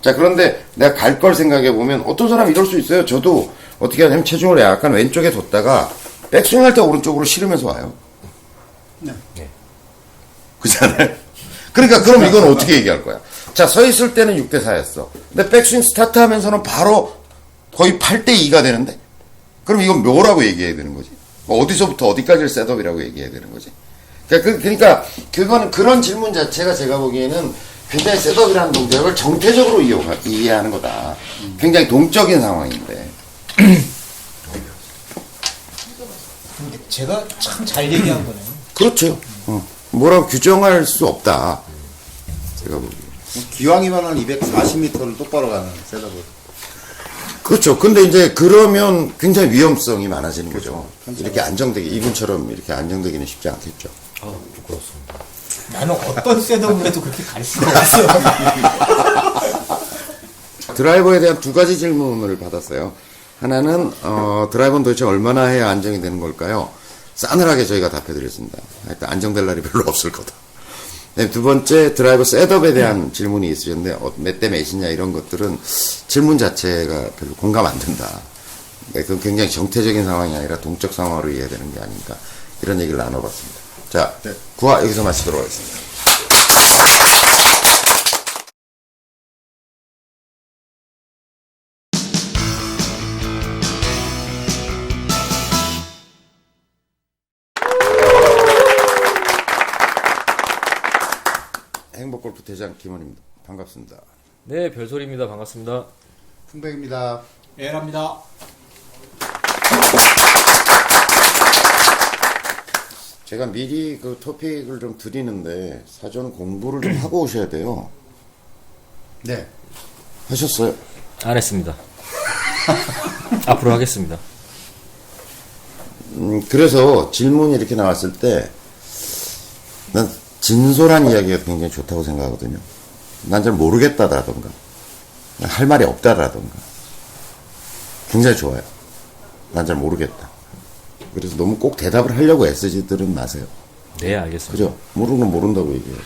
자, 그런데 내가 갈 걸 생각해 보면 어떤 사람이 이럴 수 있어요. 저도 어떻게 하냐면 체중을 약간 왼쪽에 뒀다가 백스윙 할 때 오른쪽으로 실으면서 와요. 네. 그렇잖아요. 그러니까 그럼 이건 어떻게 얘기할 거야? 자, 서 있을 때는 6대 4였어. 근데 백스윙 스타트 하면서는 바로 거의 8대 2가 되는데? 그럼 이건 뭐라고 얘기해야 되는 거지? 뭐 어디서부터 어디까지를 셋업이라고 얘기해야 되는 거지? 그러니까 그거는 그런 질문 자체가 제가 보기에는 굉장히 셋업이라는 동작을 정태적으로 이해하는 거다. 굉장히 동적인 상황인데. 근데 제가 참 잘 얘기한 거네요. 그렇죠. 뭐라고 규정할 수 없다. 제가 보기에. 기왕이면은 240m를 똑바로 가는 셋업을. 그렇죠. 근데 이제 그러면 굉장히 위험성이 많아지는 거죠. 이렇게 안정되게, 이분처럼 이렇게 안정되기는 쉽지 않겠죠. 부끄럽습니다. 나는 어떤 셋업을 해도 그렇게 갈 수가 없어. 드라이버에 대한 두 가지 질문을 받았어요. 하나는 드라이버는 도대체 얼마나 해야 안정이 되는 걸까요? 싸늘하게 저희가 답해드렸습니다. 하여튼 안정될 날이 별로 없을 거다. 네, 두 번째 드라이버 셋업에 대한 질문이 있으셨는데 몇 대 몇이냐 이런 것들은 질문 자체가 별로 공감 안 된다. 네, 그건 굉장히 정태적인 상황이 아니라 동적 상황으로 이해해야 되는 게 아닌가 이런 얘기를 나눠봤습니다. 자, 네. 9화 여기서 마치도록 하겠습니다. 행복골프 대장 김원입니다. 반갑습니다. 네, 별소리입니다. 반갑습니다. 풍백입니다. 예랍니다. 제가 미리 그 토픽을 좀 드리는데 사전 공부를 좀 하고 오셔야 돼요. 네. 하셨어요? 안 했습니다. 앞으로 하겠습니다. 그래서 질문이 이렇게 나왔을 때 난 진솔한 이야기가 굉장히 좋다고 생각하거든요. 난 잘 모르겠다라던가 할 말이 없다라던가 굉장히 좋아요. 난 잘 모르겠다. 그래서 너무 꼭 대답을 하려고 애쓰지들은 마세요. 네, 알겠습니다. 그죠? 모르는 모른다고 얘기해요.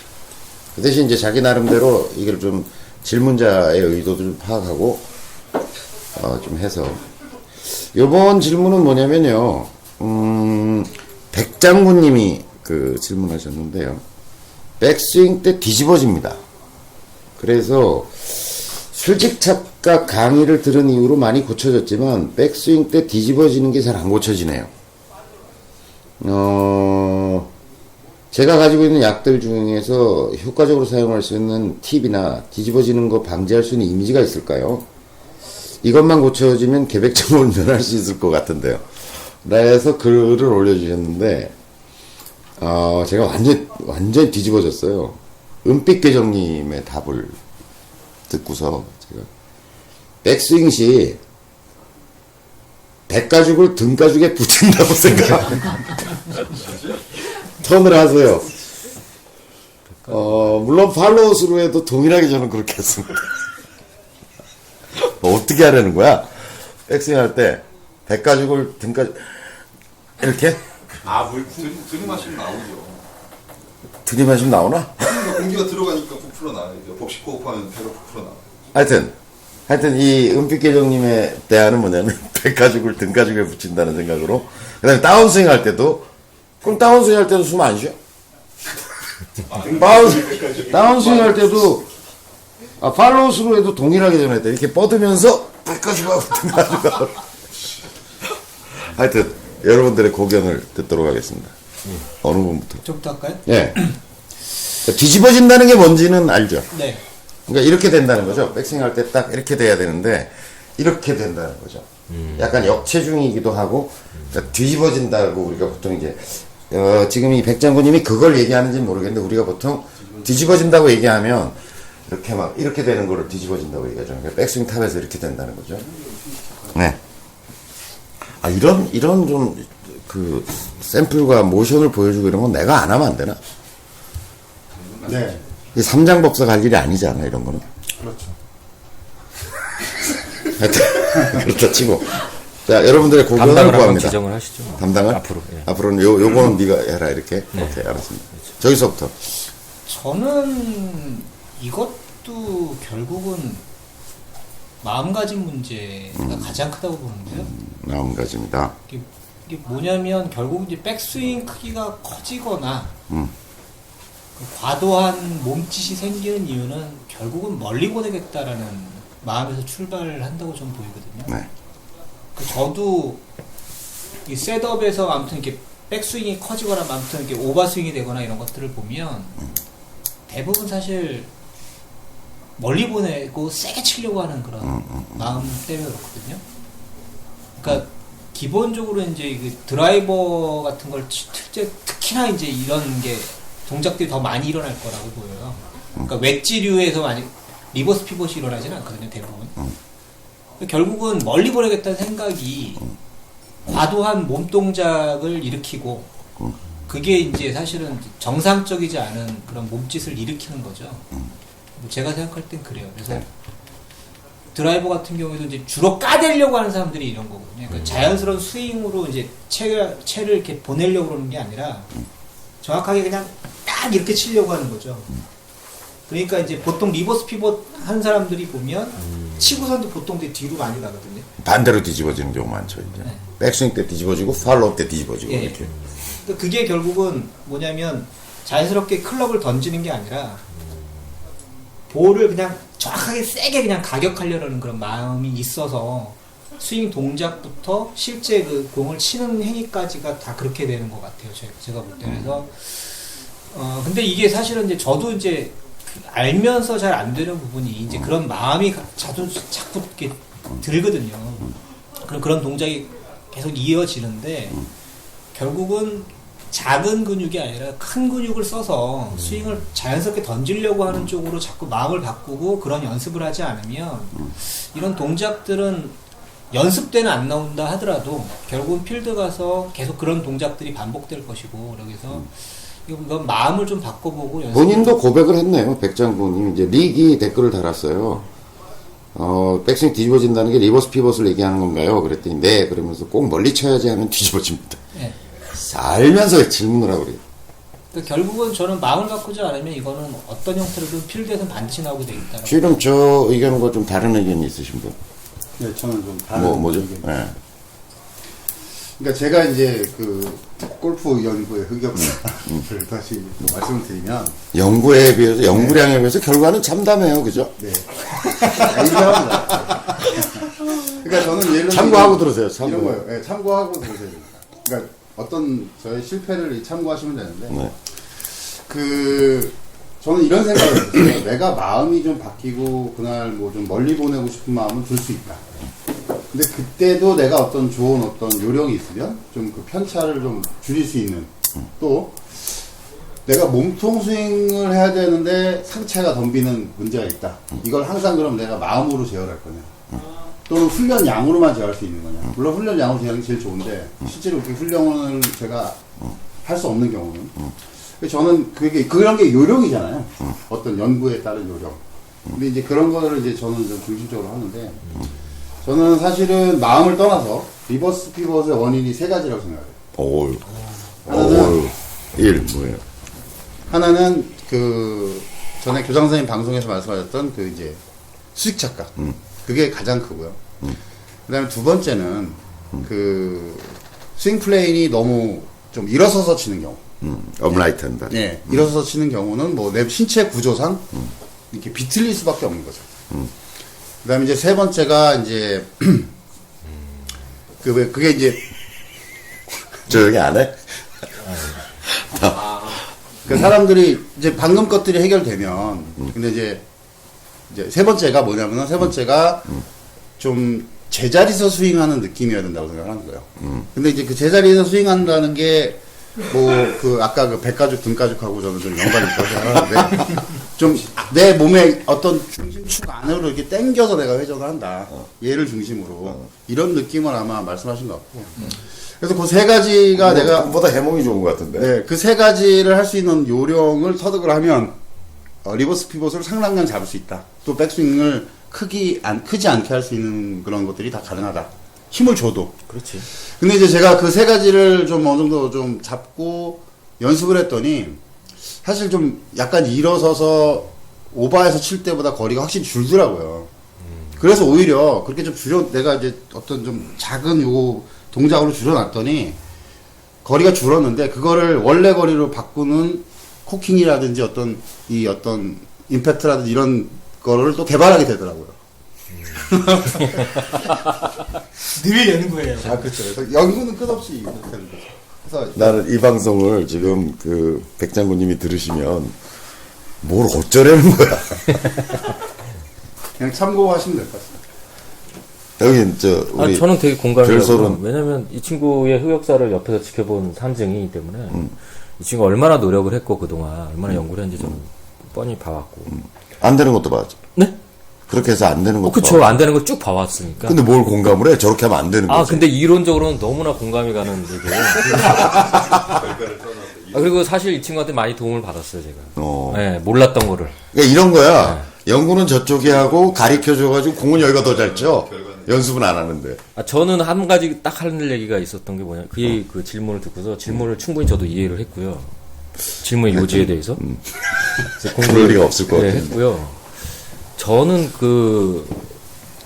그 대신 이제 자기 나름대로 이걸 좀 질문자의 의도도 좀 파악하고 좀 해서 요번 질문은 뭐냐면요. 백장군님이 그 질문하셨는데요. 백스윙 때 뒤집어집니다. 그래서 술집착각 강의를 들은 이후로 많이 고쳐졌지만 백스윙 때 뒤집어지는 게 잘 안 고쳐지네요. 제가 가지고 있는 약들 중에서 효과적으로 사용할 수 있는 팁이나 뒤집어지는 거 방지할 수 있는 이미지가 있을까요? 이것만 고쳐지면 개백장으로 면할 수 있을 것 같은데요. 그래서 글을 올려주셨는데 제가 완전히 뒤집어졌어요. 은빛계정님의 답을 듣고서 제가 백스윙 시 백가죽을 등가죽에 붙인다고 생각합니다. 턴을 하세요. 물론 팔로우스루 해도 동일하게 저는 그렇게 했습니다. 어떻게 하려는 거야? 백스윙 할 때 백가죽을 등가죽 이렇게? 물 들이마시면 나오죠. 들이마시면 나오나? 그러니까 공기가 들어가니까 부풀어 나요. 복식 호흡하면 배가 부풀어 나. 하여튼 이 은빛계정님의 대안은 뭐냐면 백가죽을 등가죽에 붙인다는 생각으로. 그다음에 다운스윙 할 때도 그럼 다운스윙 할 때도 숨 안 쉬어? 다운스윙 할 때도 팔로우스루 해도 동일하게 전했다. 이렇게 뻗으면서 백가죽하고 등가죽하고. 하여튼 여러분들의 고견을 듣도록 하겠습니다. 어느 분부터? 좀더 할까요? 예. 뒤집어진다는 게 뭔지는 알죠. 네. 그러니까 이렇게 된다는 거죠. 백스윙 할 때 딱 이렇게 돼야 되는데 이렇게 된다는 거죠. 약간 역체중이기도 하고 그러니까 뒤집어진다고 우리가 보통 이제 지금 이 백장군님이 그걸 얘기하는지는 모르겠는데 우리가 보통 뒤집어진다고 얘기하면 이렇게 막 이렇게 되는 거를 뒤집어진다고 얘기하죠. 그러니까 백스윙 탑에서 이렇게 된다는 거죠. 네. 이런 좀 그 샘플과 모션을 보여주고 이런 건 내가 안 하면 안 되나? 네. 이 삼장법사 갈 일이 아니잖아, 이런 거는. 그렇죠. 하여튼, 그렇다 치고. 자, 여러분들의 고견을 담당을 한번 구합니다. 지정을 하시죠. 담당을? 앞으로. 예. 앞으로는 요거는 네가 해라, 이렇게. 오케이, 알았습니다. 저기서부터. 저는 이것도 결국은 마음가짐 문제가 가장 크다고 보는데요. 마음가짐이다. 이게 뭐냐면 결국 이제 백스윙 크기가 커지거나 그 과도한 몸짓이 생기는 이유는 결국은 멀리 보내겠다라는 마음에서 출발을 한다고 좀 보이거든요. 네. 저도 이 셋업에서 아무튼 이렇게 백스윙이 커지거나 아무튼 이렇게 오버스윙이 되거나 이런 것들을 보면 대부분 사실 멀리 보내고 세게 치려고 하는 그런 마음 때문에 그렇거든요. 그러니까 기본적으로 이제 그 드라이버 같은 걸 특히나 이제 이런 게 동작들이 더 많이 일어날 거라고 보여요. 그러니까 웨지류에서 많이 리버스 피벗이 일어나지는 않거든요, 대부분. 결국은 멀리 보내겠다는 생각이 과도한 몸 동작을 일으키고 그게 이제 사실은 정상적이지 않은 그런 몸짓을 일으키는 거죠. 뭐 제가 생각할 땐 그래요. 그래서 드라이버 같은 경우에도 이제 주로 까대려고 하는 사람들이 이런 거거든요. 그러니까 자연스러운 스윙으로 이제 채를 이렇게 보내려고 그러는 게 아니라 정확하게 그냥 딱 이렇게 치려고 하는 거죠. 그러니까 이제 보통 리버스 피벗 한 사람들이 보면 치고선도 보통 되게 뒤로 많이 가거든요. 반대로 뒤집어지는 경우 많죠. 이제 네. 백스윙 때 뒤집어지고 팔로우 때 뒤집어지고 예. 이렇게. 그러니까 그게 결국은 뭐냐면 자연스럽게 클럽을 던지는 게 아니라 볼을 그냥 정확하게 세게 그냥 가격하려는 그런 마음이 있어서 스윙 동작부터 실제 그 공을 치는 행위까지가 다 그렇게 되는 것 같아요. 제가 볼 때. 그래서 근데 이게 사실은 이제 저도 이제 알면서 잘 안 되는 부분이 이제 그런 마음이 자꾸 이렇게 들거든요. 그런 동작이 계속 이어지는데 결국은 작은 근육이 아니라 큰 근육을 써서 스윙을 자연스럽게 던지려고 하는 쪽으로 자꾸 마음을 바꾸고 그런 연습을 하지 않으면 이런 동작들은 연습 때는 안 나온다 하더라도 결국은 필드 가서 계속 그런 동작들이 반복될 것이고 그래서 이건 마음을 좀 바꿔보고 본인도 고백을 했네요. 백장군님 이제 리기 댓글을 달았어요. 백스윙 뒤집어진다는 게 리버스 피벗을 얘기하는 건가요? 그랬더니 네. 그러면서 꼭 멀리 쳐야지 하면 뒤집어집니다. 네. 알면서 질문을 하고 그래요. 그러니까 결국은 저는 마음을 바꾸지 않으면 이거는 어떤 형태로든 필드에서는 반드시 나오게 돼 있다. 지금 저 의견과 좀 다른 의견이 있으신 분? 네, 저는 좀 다른 뭐죠? 의견. 네. 그러니까 제가 이제 그 골프 연구의 흑역사를 다시 말씀을 드리면 연구에 비해서 연구량에 비해서 결과는 참담해요, 그죠? 네. 인정합니다. 그러니까 저는 예를 들면 참고하고 들으세요. 이런 참고. 거예요. 네, 참고하고 들으세요. 그러니까 어떤 저의 실패를 참고하시면 되는데 네. 저는 이런 생각을 했어요. 내가 마음이 좀 바뀌고 그날 뭐 좀 멀리 보내고 싶은 마음은 들 수 있다. 근데 그때도 내가 어떤 좋은 어떤 요령이 있으면 좀 그 편차를 좀 줄일 수 있는 또 내가 몸통 스윙을 해야 되는데 상체가 덤비는 문제가 있다. 이걸 항상 그럼 내가 마음으로 제어할 거냐. 또는 훈련 양으로만 제어할 수 있는 거냐. 물론 훈련 양으로 제어하는 게 제일 좋은데 실제로 그렇게 훈련을 제가 할 수 없는 경우는 저는 그런 게 요령이잖아요. 어떤 연구에 따른 요령. 근데 이제 그런 거를 이제 저는 좀 중심적으로 하는데 저는 사실은 마음을 떠나서 리버스 피벗의 원인이 세 가지라고 생각해요. 오우. 하나는 1 뭐예요? 하나는 그 전에 교장 선생님 방송에서 말씀하셨던 그 이제 수직 착각. 그게 가장 크고요. 그다음에 두 번째는 그 스윙 플레인이 너무 좀 일어서서 치는 경우. 업라이트 한다. 네, 일어서서 치는 경우는 뭐 내 신체 구조상 이렇게 비틀릴 수밖에 없는 거죠. 그다음에 이제 세 번째가 이제 그게 이제 저 여기 안 해? 그 사람들이 이제 방금 것들이 해결되면 근데 이제 세 번째가 뭐냐면은 세 번째가 좀 제자리에서 스윙하는 느낌이어야 된다고 생각하는 거예요. 근데 이제 그 제자리에서 스윙한다는 게 뭐 그 아까 그 백가죽 등가죽하고 저는 좀 연관이 있다고 생각하는데 좀 내 몸의 어떤 중심축 안으로 이렇게 당겨서 내가 회전을 한다. 얘를 중심으로 이런 느낌을 아마 말씀하신 것 같고. 그래서 그 세 가지가 내가 보다 해몽이 좋은 것 같은데. 네, 그 세 가지를 할 수 있는 요령을 터득을 하면 리버스 피벗을 상당량 잡을 수 있다. 또 백스윙을 크지 않게 할 수 있는 그런 것들이 다 가능하다. 힘을 줘도. 그렇지. 근데 이제 제가 그 세 가지를 좀 어느 정도 좀 잡고 연습을 했더니 사실 좀 약간 일어서서 오버해서 칠 때보다 거리가 확실히 줄더라고요. 그래서 오히려 그렇게 좀 내가 이제 어떤 좀 작은 요 동작으로 줄여놨더니 거리가 줄었는데 그거를 원래 거리로 바꾸는 코킹이라든지 어떤 임팩트라든지 이런 거를 또 개발하게 되더라고요. 늘 연구해요. 아, 그렇죠. 그래서 연구는 끝없이 이렇게 되는 거죠. 그래서 나는 이 방송을 지금 그 백장군님이 들으시면 뭘 어쩌려는 거야. 그냥 참고하시면 될 것 같습니다. 여기 저 우리 저는 되게 공감이 가요. 별소론. 왜냐면 이 친구의 흑역사를 옆에서 지켜본 산증이기 때문에 이 친구가 얼마나 노력을 했고 그동안 얼마나 연구를 했는지 저는 뻔히 봐왔고. 안 되는 것도 봐야죠. 네? 그렇게 해서 안 되는 것도 그쵸. 봐왔- 안 되는 걸 쭉 봐왔으니까. 근데 뭘 공감을 해? 저렇게 하면 안 되는 거지. 근데 이론적으로는 너무나 공감이 가는 얘기예요. 그리고 사실 이 친구한테 많이 도움을 받았어요, 제가. 네, 몰랐던 거를. 그러니까 이런 거야. 연구는 저쪽이 하고 가르쳐줘가지고 공은 여기가 더 잘 쳐. 연습은 안 하는데. 저는 한 가지 딱 하는 얘기가 있었던 게 뭐냐. 그 질문을 듣고서 질문을 충분히 저도 이해를 했고요. 질문의 요지에 대해서. 그래서 그럴 리가 없을 것 같아요. 했고요. 저는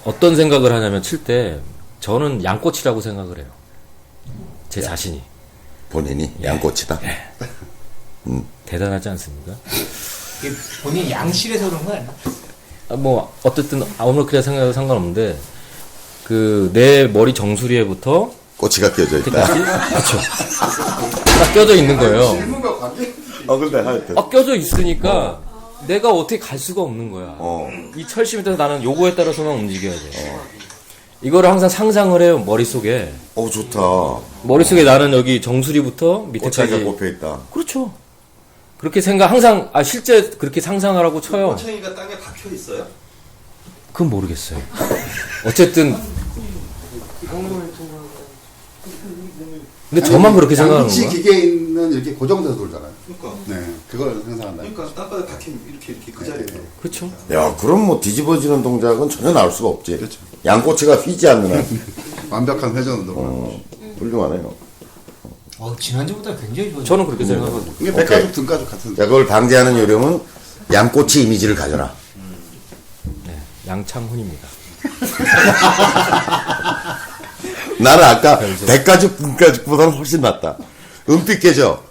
어떤 생각을 하냐면 칠 때 저는 양꼬치라고 생각을 해요. 제 자신이. 본인이 양꼬치다. 대단하지 않습니까? 이게 본인 양실에서 그런 거 아니야? 뭐 어쨌든 아무렇게나 생각해도 상관없는데 내 머리 정수리에부터 꼬치가 끼어져 있다. 그렇죠. 딱 껴져 있는 거예요. 질문과 관계? 근데 하여튼. 껴져 있으니까 내가 어떻게 갈 수가 없는 거야. 이 철심에 따라서 나는 요거에 따라서만 움직여야 돼. 이거를 항상 상상을 해요, 머릿속에. 좋다. 머릿속에 나는 여기 정수리부터 꼬치가 밑에까지. 꼽혀 있다. 그렇죠. 그렇게 항상, 실제 그렇게 상상하라고 쳐요. 꼬챙이가 땅에 박혀 있어요? 그건 모르겠어요. 어쨌든. 근데 저만 그렇게 생각하는 양치 거야? 기계는 이렇게 고정돼서 돌잖아요. 그러니까. 네, 그걸 상상한다. 그러니까 땅바닥에 박혀 이렇게 그 자리에. 그렇죠. 야, 그럼 뭐 뒤집어지는 동작은 전혀 나올 수가 없지. 그렇죠. 양꼬치가 휘지 않는 한. 완벽한 회전 운동. 훌륭하네요. 지난주보다 굉장히 좋아요. 저는 그렇게 생각하거든요. 이게 백가죽, 등가죽 같은. 자, 그걸 방지하는 요령은 양꼬치 이미지를 가져라. 네, 양창훈입니다. 나는 아까 백가죽, 등가죽보다는 훨씬 낫다. 은빛 깨져.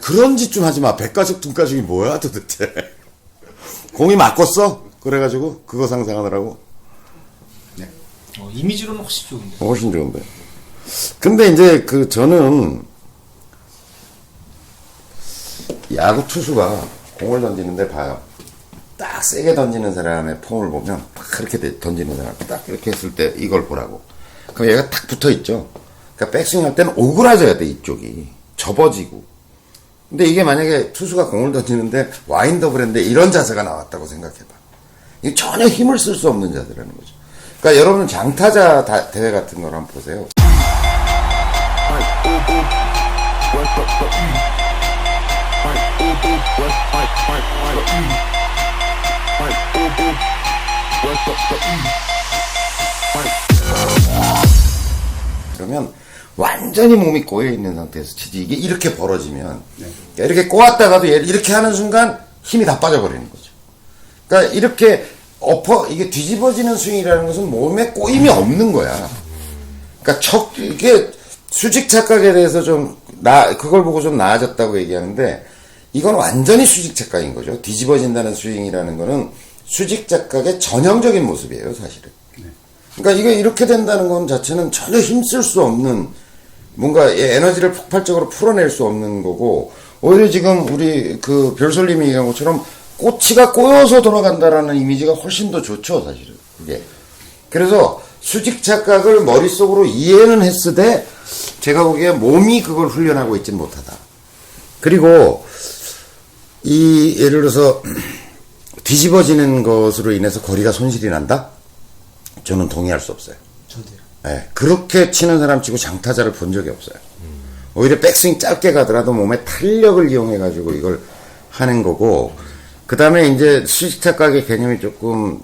그런 짓 좀 하지 마. 백가죽, 등가죽이 뭐야, 도대체. 공이 맞겠어? 그래가지고, 그거 상상하느라고. 이미지로는 훨씬 좋은데. 훨씬 좋은데. 근데 이제 저는, 야구 투수가 공을 던지는데 봐요. 딱 세게 던지는 사람의 폼을 보면, 딱 그렇게 던지는 사람, 딱 이렇게 했을 때 이걸 보라고. 그럼 얘가 딱 붙어 있죠. 그러니까 백스윙 할 때는 오그라져야 돼, 이쪽이. 접어지고. 근데 이게 만약에 투수가 공을 던지는데 와인더블 했는데 이런 자세가 나왔다고 생각해봐. 이게 전혀 힘을 쓸 수 없는 자세라는 거죠. 그러니까 여러분 장타자 대회 같은 걸 한번 보세요. 그러면 완전히 몸이 꼬여 있는 상태에서 치지. 이게 이렇게 벌어지면 이렇게 꼬았다가도 얘를 이렇게 하는 순간 힘이 다 빠져버리는 거죠. 그러니까 이렇게 이게 뒤집어지는 스윙이라는 것은 몸에 꼬임이 없는 거야. 그러니까 이게 수직 착각에 대해서 그걸 보고 좀 나아졌다고 얘기하는데 이건 완전히 수직 착각인 거죠. 뒤집어진다는 스윙이라는 거는 수직 착각의 전형적인 모습이에요, 사실은. 그러니까 이게 이렇게 된다는 건 자체는 전혀 힘쓸 수 없는 뭔가 에너지를 폭발적으로 풀어낼 수 없는 거고, 오히려 지금 우리 별솔님이 얘기한 것처럼 꼬치가 꼬여서 돌아간다라는 이미지가 훨씬 더 좋죠, 사실은. 이게. 그래서 수직 착각을 머릿속으로 이해는 했으되 제가 보기에 몸이 그걸 훈련하고 있진 못하다. 그리고 예를 들어서 뒤집어지는 것으로 인해서 거리가 손실이 난다? 저는 동의할 수 없어요. 저도요. 네, 그렇게 치는 사람 치고 장타자를 본 적이 없어요. 오히려 백스윙 짧게 가더라도 몸의 탄력을 이용해가지고 이걸 하는 거고, 그 다음에 이제 수직 착각의 개념이 조금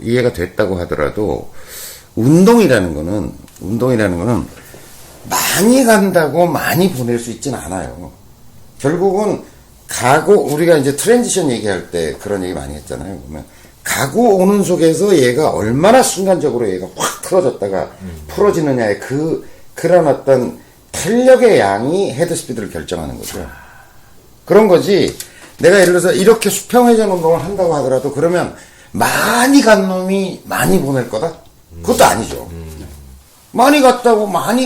이해가 됐다고 하더라도, 운동이라는 거는 많이 간다고 많이 보낼 수 있진 않아요. 결국은 우리가 이제 트랜지션 얘기할 때 그런 얘기 많이 했잖아요. 보면 가고 오는 속에서 얘가 얼마나 순간적으로 얘가 확 틀어졌다가 풀어지느냐의 그런 어떤 탄력의 양이 헤드 스피드를 결정하는 거죠. 그런 거지. 내가 예를 들어서 이렇게 수평회전 운동을 한다고 하더라도 그러면 많이 간 놈이 많이 보낼 거다? 그것도 아니죠. 많이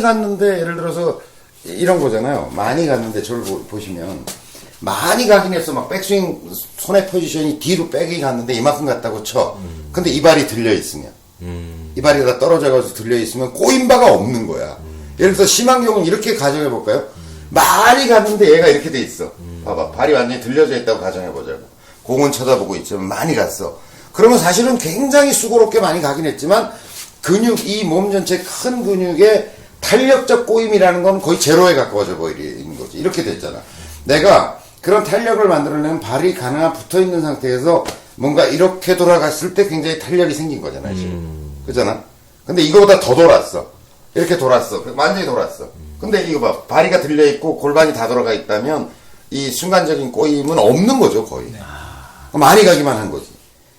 갔는데 예를 들어서 이런 거잖아요. 많이 갔는데 저를 보시면 많이 가긴 했어. 막 백스윙 손의 포지션이 뒤로 빼기 갔는데 이만큼 갔다고 쳐. 근데 이발이 들려 있으면 이발이 다 떨어져가지고 들려 있으면 꼬인 바가 없는 거야. 예를 들어서 심한 경우는 이렇게 가정해 볼까요? 많이 갔는데 얘가 이렇게 돼 있어. 봐봐, 발이 완전히 들려져 있다고 가정해 보자고. 공은 쳐다보고 있지만 많이 갔어. 그러면 사실은 굉장히 수고롭게 많이 가긴 했지만 근육, 이 몸 전체 큰 근육의 탄력적 꼬임이라는 건 거의 제로에 가까워져 버리는 거지. 이렇게 됐잖아. 내가 그런 탄력을 만들어내면 발이 가능한 붙어 있는 상태에서 뭔가 이렇게 돌아갔을 때 굉장히 탄력이 생긴 거잖아, 지금. 그잖아? 근데 이거보다 더 돌았어. 이렇게 돌았어. 완전히 돌았어. 근데 이거 봐. 발이가 들려있고 골반이 다 돌아가 있다면 이 순간적인 꼬임은 없는 거죠, 거의. 많이 가기만 한 거지.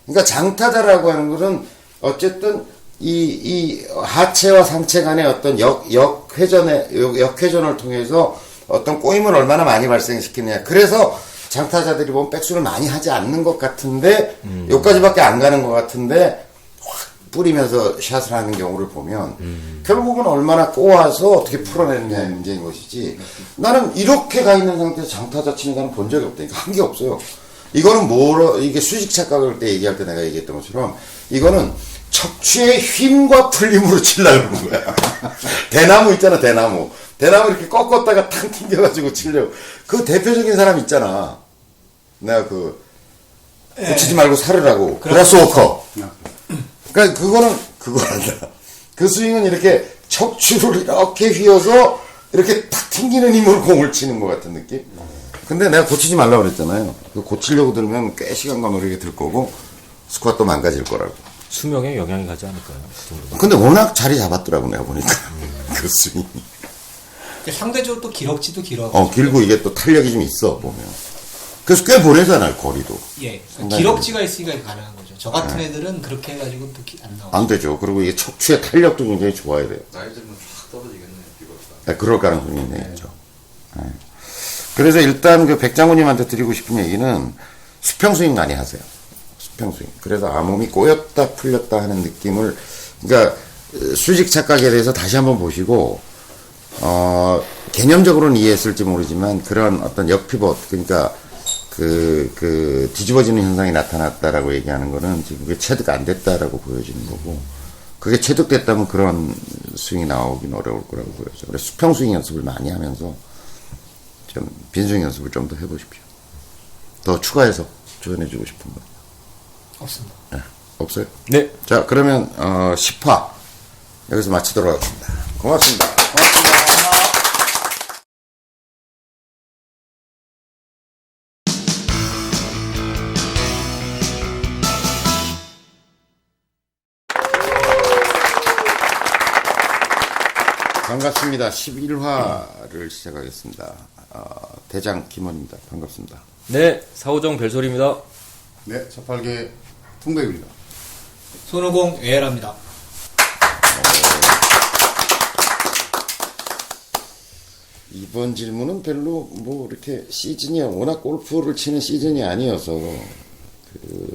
그러니까 장타자라고 하는 것은 어쨌든 이 하체와 상체 간의 어떤 역회전을 통해서 어떤 꼬임을 얼마나 많이 발생시키느냐. 그래서 장타자들이 보면 백스윙을 많이 하지 않는 것 같은데, 여기까지밖에 안 가는 것 같은데, 확 뿌리면서 샷을 하는 경우를 보면, 결국은 얼마나 꼬아서 어떻게 풀어내느냐의 문제인 것이지, 나는 이렇게 가 있는 상태에서 장타자 치는 사람 본 적이 없다니까. 한 게 없어요. 이거는 이게 수직 착각을 때 얘기할 때 내가 얘기했던 것처럼, 이거는 척추의 힘과 풀림으로 치려고 그러는 거야. 대나무 있잖아, 대나무. 대나무 이렇게 꺾었다가 탕 튕겨가지고 치려고. 그 대표적인 사람 있잖아. 내가 고치지 말고 살으라고. 그라스워커. 그러니까 그거란다. 그 스윙은 이렇게 척추를 이렇게 휘어서 이렇게 탁 튕기는 힘으로 공을 치는 것 같은 느낌? 근데 내가 고치지 말라고 그랬잖아요. 그 고치려고 들으면 꽤 시간과 노력이 들 거고, 스쿼트도 망가질 거라고. 수명에 영향이 가지 않을까요? 그 정도면? 근데 워낙 자리 잡았더라고, 내가 보니까. 그 스윙이. 상대적으로 또 기럭지도 길어. 길고 이게 또 탄력이 좀 있어, 보면. 그래서 꽤 보내잖아요, 거리도. 예. 상당히. 기럭지가 있으니까 이게 가능한 거죠. 저 같은 애들은 그렇게 해가지고 또 안 나오죠. 안 되죠. 그리고 이게 척추의 탄력도 굉장히 좋아야 돼요. 나이 들면 확 떨어지겠네, 비거리가. 네, 그럴 가능성이 있죠. 네. 그래서 일단 그 백장훈님한테 드리고 싶은 얘기는 수평 스윙 많이 하세요. 수평 스윙. 그래서 몸이 꼬였다 풀렸다 하는 느낌을, 그러니까 수직 착각에 대해서 다시 한번 보시고, 개념적으로는 이해했을지 모르지만 그런 어떤 역피벗, 그러니까 뒤집어지는 현상이 나타났다라고 얘기하는 거는 지금 그게 체득 안 됐다라고 보여지는 거고, 그게 체득됐다면 그런 스윙이 나오긴 어려울 거라고 보여져. 그래서 수평 스윙 연습을 많이 하면서 좀 빈스윙 연습을 좀 더 해보십시오. 더 추가해서 조언해주고 싶은 거. 없습니다. 네, 없어요? 네. 자, 그러면 10화 여기서 마치도록 하겠습니다. 고맙습니다. 반갑습니다. 11화를 시작하겠습니다. 대장 김원입니다. 반갑습니다. 네, 사오정 별소리입니다. 네, 저팔계 통백입니다. 손오공 에라입니다. 이번 질문은 별로 이렇게 시즌이 워낙 골프를 치는 시즌이 아니어서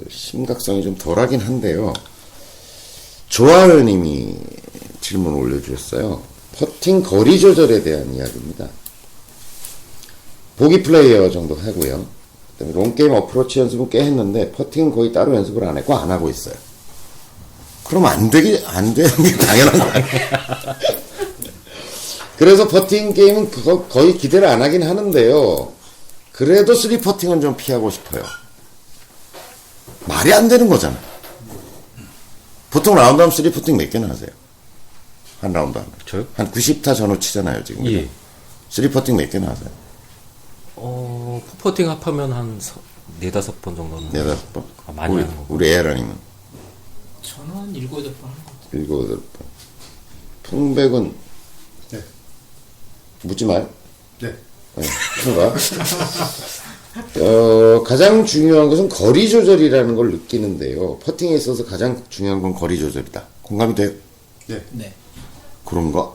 심각성이 좀 덜하긴 한데요. 조하연님이 질문을 올려주셨어요. 퍼팅 거리 조절에 대한 이야기입니다. 보기 플레이어 정도 하고요. 그다음에 롱게임 어프로치 연습은 꽤 했는데 퍼팅은 거의 따로 연습을 안 했고 안 하고 있어요. 그럼 안 되는 게 당연한 거 아니에요? 그래서 퍼팅 게임은 거의 기대를 안 하긴 하는데요. 그래도 3퍼팅은 좀 피하고 싶어요. 말이 안 되는 거잖아. 보통 라운드 하면 3퍼팅 몇 개나 하세요? 한 라운드 하면. 저요? 한 90타 전후 치잖아요, 지금. 예. 3퍼팅 몇 개나 하세요? 퍼팅 합하면 한 4-5번 정도는. 4-5번. 많이 하는 거고. 우리 에라님은? 저는 한 7-8번 하는 것 같아요. 7-8번. 풍백은? 네. 묻지 마요. 네. 가장 중요한 것은 거리 조절이라는 걸 느끼는데요. 퍼팅에 있어서 가장 중요한 건 거리 조절이다. 공감이 돼요? 네. 네. 그런가?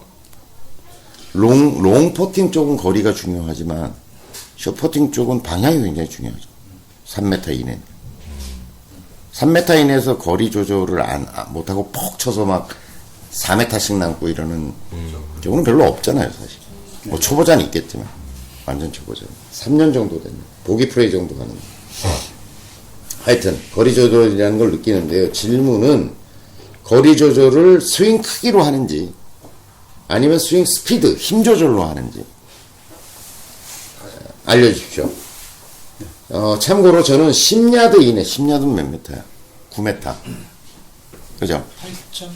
롱 퍼팅 쪽은 거리가 중요하지만 숏 퍼팅 쪽은 방향이 굉장히 중요하죠. 3m 이내. 3m 이내에서 거리 조절을 못하고 퍽 쳐서 막 4m씩 남고 이러는 경우는 별로 없잖아요, 사실. 뭐 초보자는 있겠지만 완전 초보자. 3년 정도 됐네. 보기 프레이 정도 가는. 하여튼 거리 조절이라는 걸 느끼는데요. 질문은 거리 조절을 스윙 크기로 하는지 아니면 스윙 스피드, 힘 조절로 하는지 알려주십시오. 참고로 저는 10야드 이내, 10야드는 몇 미터야? 9m. 그죠? 8점.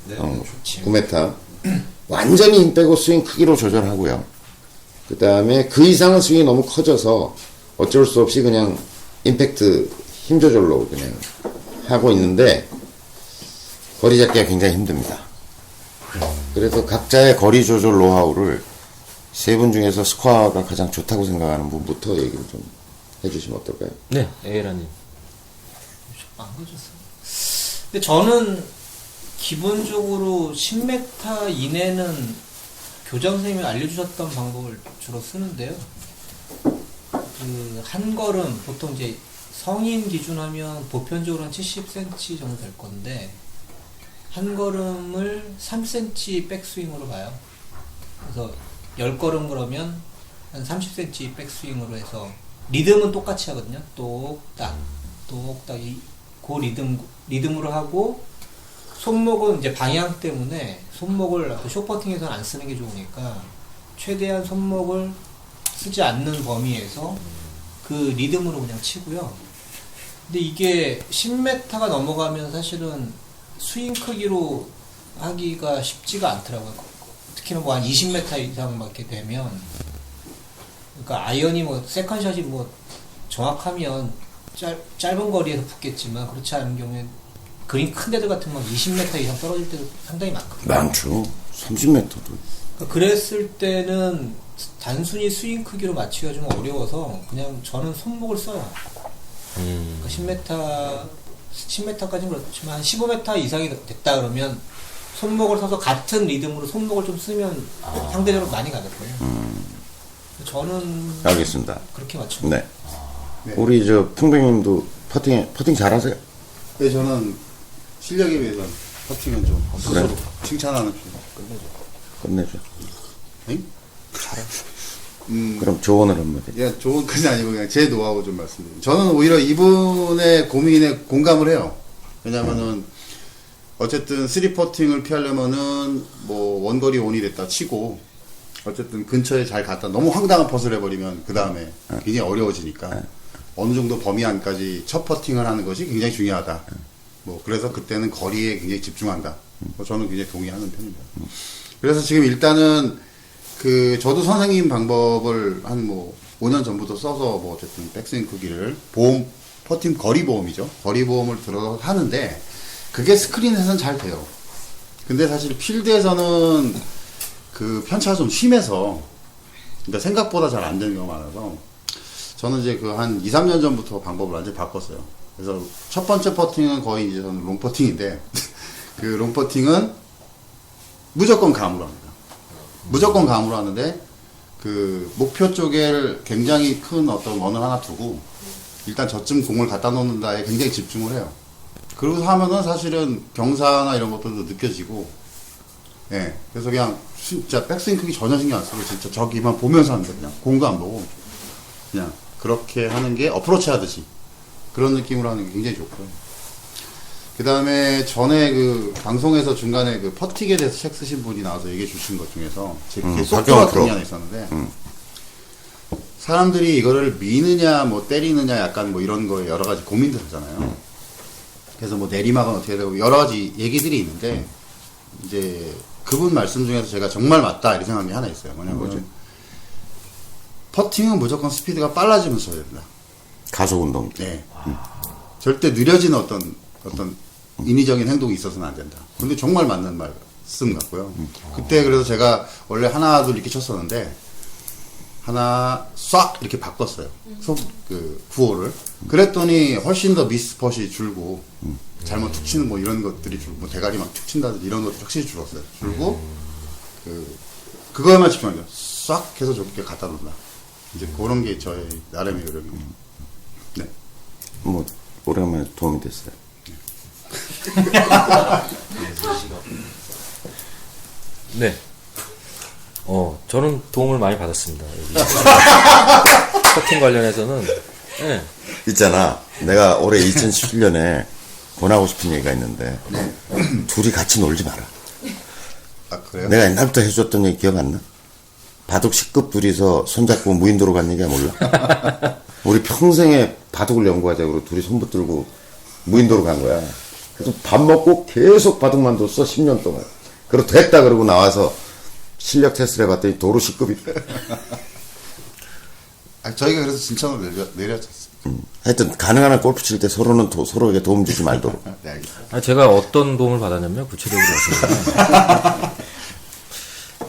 네. 9m. 완전히 힘 빼고 스윙 크기로 조절하고요. 그 다음에 그 이상은 스윙이 너무 커져서 어쩔 수 없이 그냥 임팩트 힘 조절로 그냥 하고 있는데 거리 잡기가 굉장히 힘듭니다. 그래서 각자의 거리 조절 노하우를 세 분 중에서 스코어가 가장 좋다고 생각하는 분부터 얘기를 좀 해주시면 어떨까요? 네, 에이라님. 안 그러셨어요. 근데 저는 기본적으로 10m 이내는 교장 선생님이 알려주셨던 방법을 주로 쓰는데요. 그 한 걸음 보통 이제 성인 기준하면 보편적으로 한 70cm 정도 될 건데 한 걸음을 3cm 백스윙으로 가요. 그래서 10걸음 그러면 한 30cm 백스윙으로 해서 리듬은 똑같이 하거든요. 똑딱 똑딱 그 리듬으로 하고 손목은 이제 방향 때문에 손목을 숏퍼팅에서는 안 쓰는 게 좋으니까 최대한 손목을 쓰지 않는 범위에서 그 리듬으로 그냥 치고요. 근데 이게 10m가 넘어가면 사실은 스윙 크기로 하기가 쉽지가 않더라고요. 특히나 뭐 한 20m 이상 막 이렇게 되면, 그러니까 아이언이 뭐 세컨샷이 뭐 정확하면 짧은 거리에서 붙겠지만 그렇지 않은 경우에 그린 큰 데들 같은 막 20m 이상 떨어질 때도 상당히 많거든요. 많죠. 30m도. 그러니까 그랬을 때는 단순히 스윙 크기로 맞추기가 좀 어려워서 그냥 저는 손목을 써요. 그러니까 10m까지는 그렇지만 한 15m 이상이 됐다 그러면 손목을 써서 같은 리듬으로 손목을 좀 쓰면 상대적으로 많이 가거든요. 저는 알겠습니다. 그렇게 맞춥니다. 네. 우리 저 풍백님도 퍼팅 잘하세요? 네, 저는 실력에 비해서는 퍼팅은 좀 그래? 스스로 칭찬하는 편. 끝내줘. 응? 그럼 조언을 한마디. 예, 좋은 것이 아니고 그냥 제 노하우 좀 말씀드립니다. 저는 오히려 이분의 고민에 공감을 해요. 왜냐면은 어쨌든 3퍼팅을 피하려면은 뭐 원거리 온이 됐다 치고 어쨌든 근처에 잘 갔다 너무 황당한 퍼스를 해버리면 그 다음에 굉장히 어려워지니까 어느 정도 범위 안까지 첫 퍼팅을 하는 것이 굉장히 중요하다. 뭐 그래서 그때는 거리에 굉장히 집중한다. 뭐 저는 굉장히 동의하는 편입니다. 그래서 지금 일단은 그 저도 선생님 방법을 한 뭐 5년 전부터 써서 뭐 어쨌든 백스윙 크기를 보험 퍼팅 거리 보험이죠. 거리 보험을 들어서 하는데 그게 스크린에서는 잘 돼요. 근데 사실 필드에서는 그 편차가 좀 심해서 그러니까 생각보다 잘 안 되는 경우가 많아서 저는 이제 그 한 2, 3년 전부터 방법을 완전히 바꿨어요. 그래서 첫 번째 퍼팅은 거의 이제 저는 롱 퍼팅인데 그 롱 퍼팅은 무조건 감으로 합니다. 무조건 감으로 하는데 그 목표 쪽에 굉장히 큰 어떤 원을 하나 두고 일단 저쯤 공을 갖다 놓는다에 굉장히 집중을 해요. 그러고 하면은 사실은 경사나 이런 것들도 느껴지고, 예. 그래서 그냥 진짜 백스윙 크기 전혀 신경 안 쓰고 진짜 저기만 보면서 하는 거예요. 그냥 공도 안 보고 그냥 그렇게 하는 게 어프로치 하듯이 그런 느낌으로 하는 게 굉장히 좋고요. 그 다음에 전에 그 방송에서 중간에 그 퍼팅에 대해서 책 쓰신 분이 나와서 얘기해 주신 것 중에서 제 속도가 굉장히 하나 있었는데 사람들이 이거를 미느냐 뭐 때리느냐 약간 뭐 이런 거에 여러 가지 고민들 하잖아요. 그래서 뭐 내리막은 어떻게 되고 여러 가지 얘기들이 있는데 이제 그분 말씀 중에서 제가 정말 맞다 이렇게 생각한 게 하나 있어요. 뭐냐면 퍼팅은 무조건 스피드가 빨라지면서 쳐야 된다. 가속 운동. 네. 절대 느려지는 어떤 인위적인 행동이 있어서는 안 된다. 근데 정말 맞는 말씀 같고요. 그때 그래서 제가 원래 하나 둘 이렇게 쳤었는데 하나 쏴 이렇게 바꿨어요. 그 구호를. 그랬더니 훨씬 더 미스퍼시 줄고 잘못 툭 치는 뭐 이런 것들이 줄고 뭐 대가리 막 툭 친다든지 이런 것들이 확실히 줄었어요. 줄고 그거에만 집중하죠. 싹 해서 저렇게 갖다 놓는다. 이제 그런 게 저의 나름의 요령입니다. 네. 뭐 오랜만에 도움이 됐어요. 네. 저는 도움을 많이 받았습니다. 퍼팅 관련해서는. 네. 있잖아. 내가 올해 2017년에 권하고 싶은 얘기가 있는데 둘이 같이 놀지 마라. 아 그래요? 내가 옛날부터 해줬던 얘기 기억 안 나? 바둑 10급 둘이서 손잡고 무인도로 간 얘기야 몰라? 우리 평생에 바둑을 연구하자고 둘이 손 붙들고 무인도로 간 거야. 그래서 밥 먹고 계속 바둑만 뒀어, 10년 동안. 그리고 됐다 그러고 나와서 실력 테스트를 해봤더니 도로 10급이. 저희가 그래서 진천으로 내려졌어요. 하여튼 가능한 한 골프 칠 때 서로는 서로에게 도움 주지 말도록. 네, 알겠습니다. 아, 제가 어떤 도움을 받았냐면 구체적으로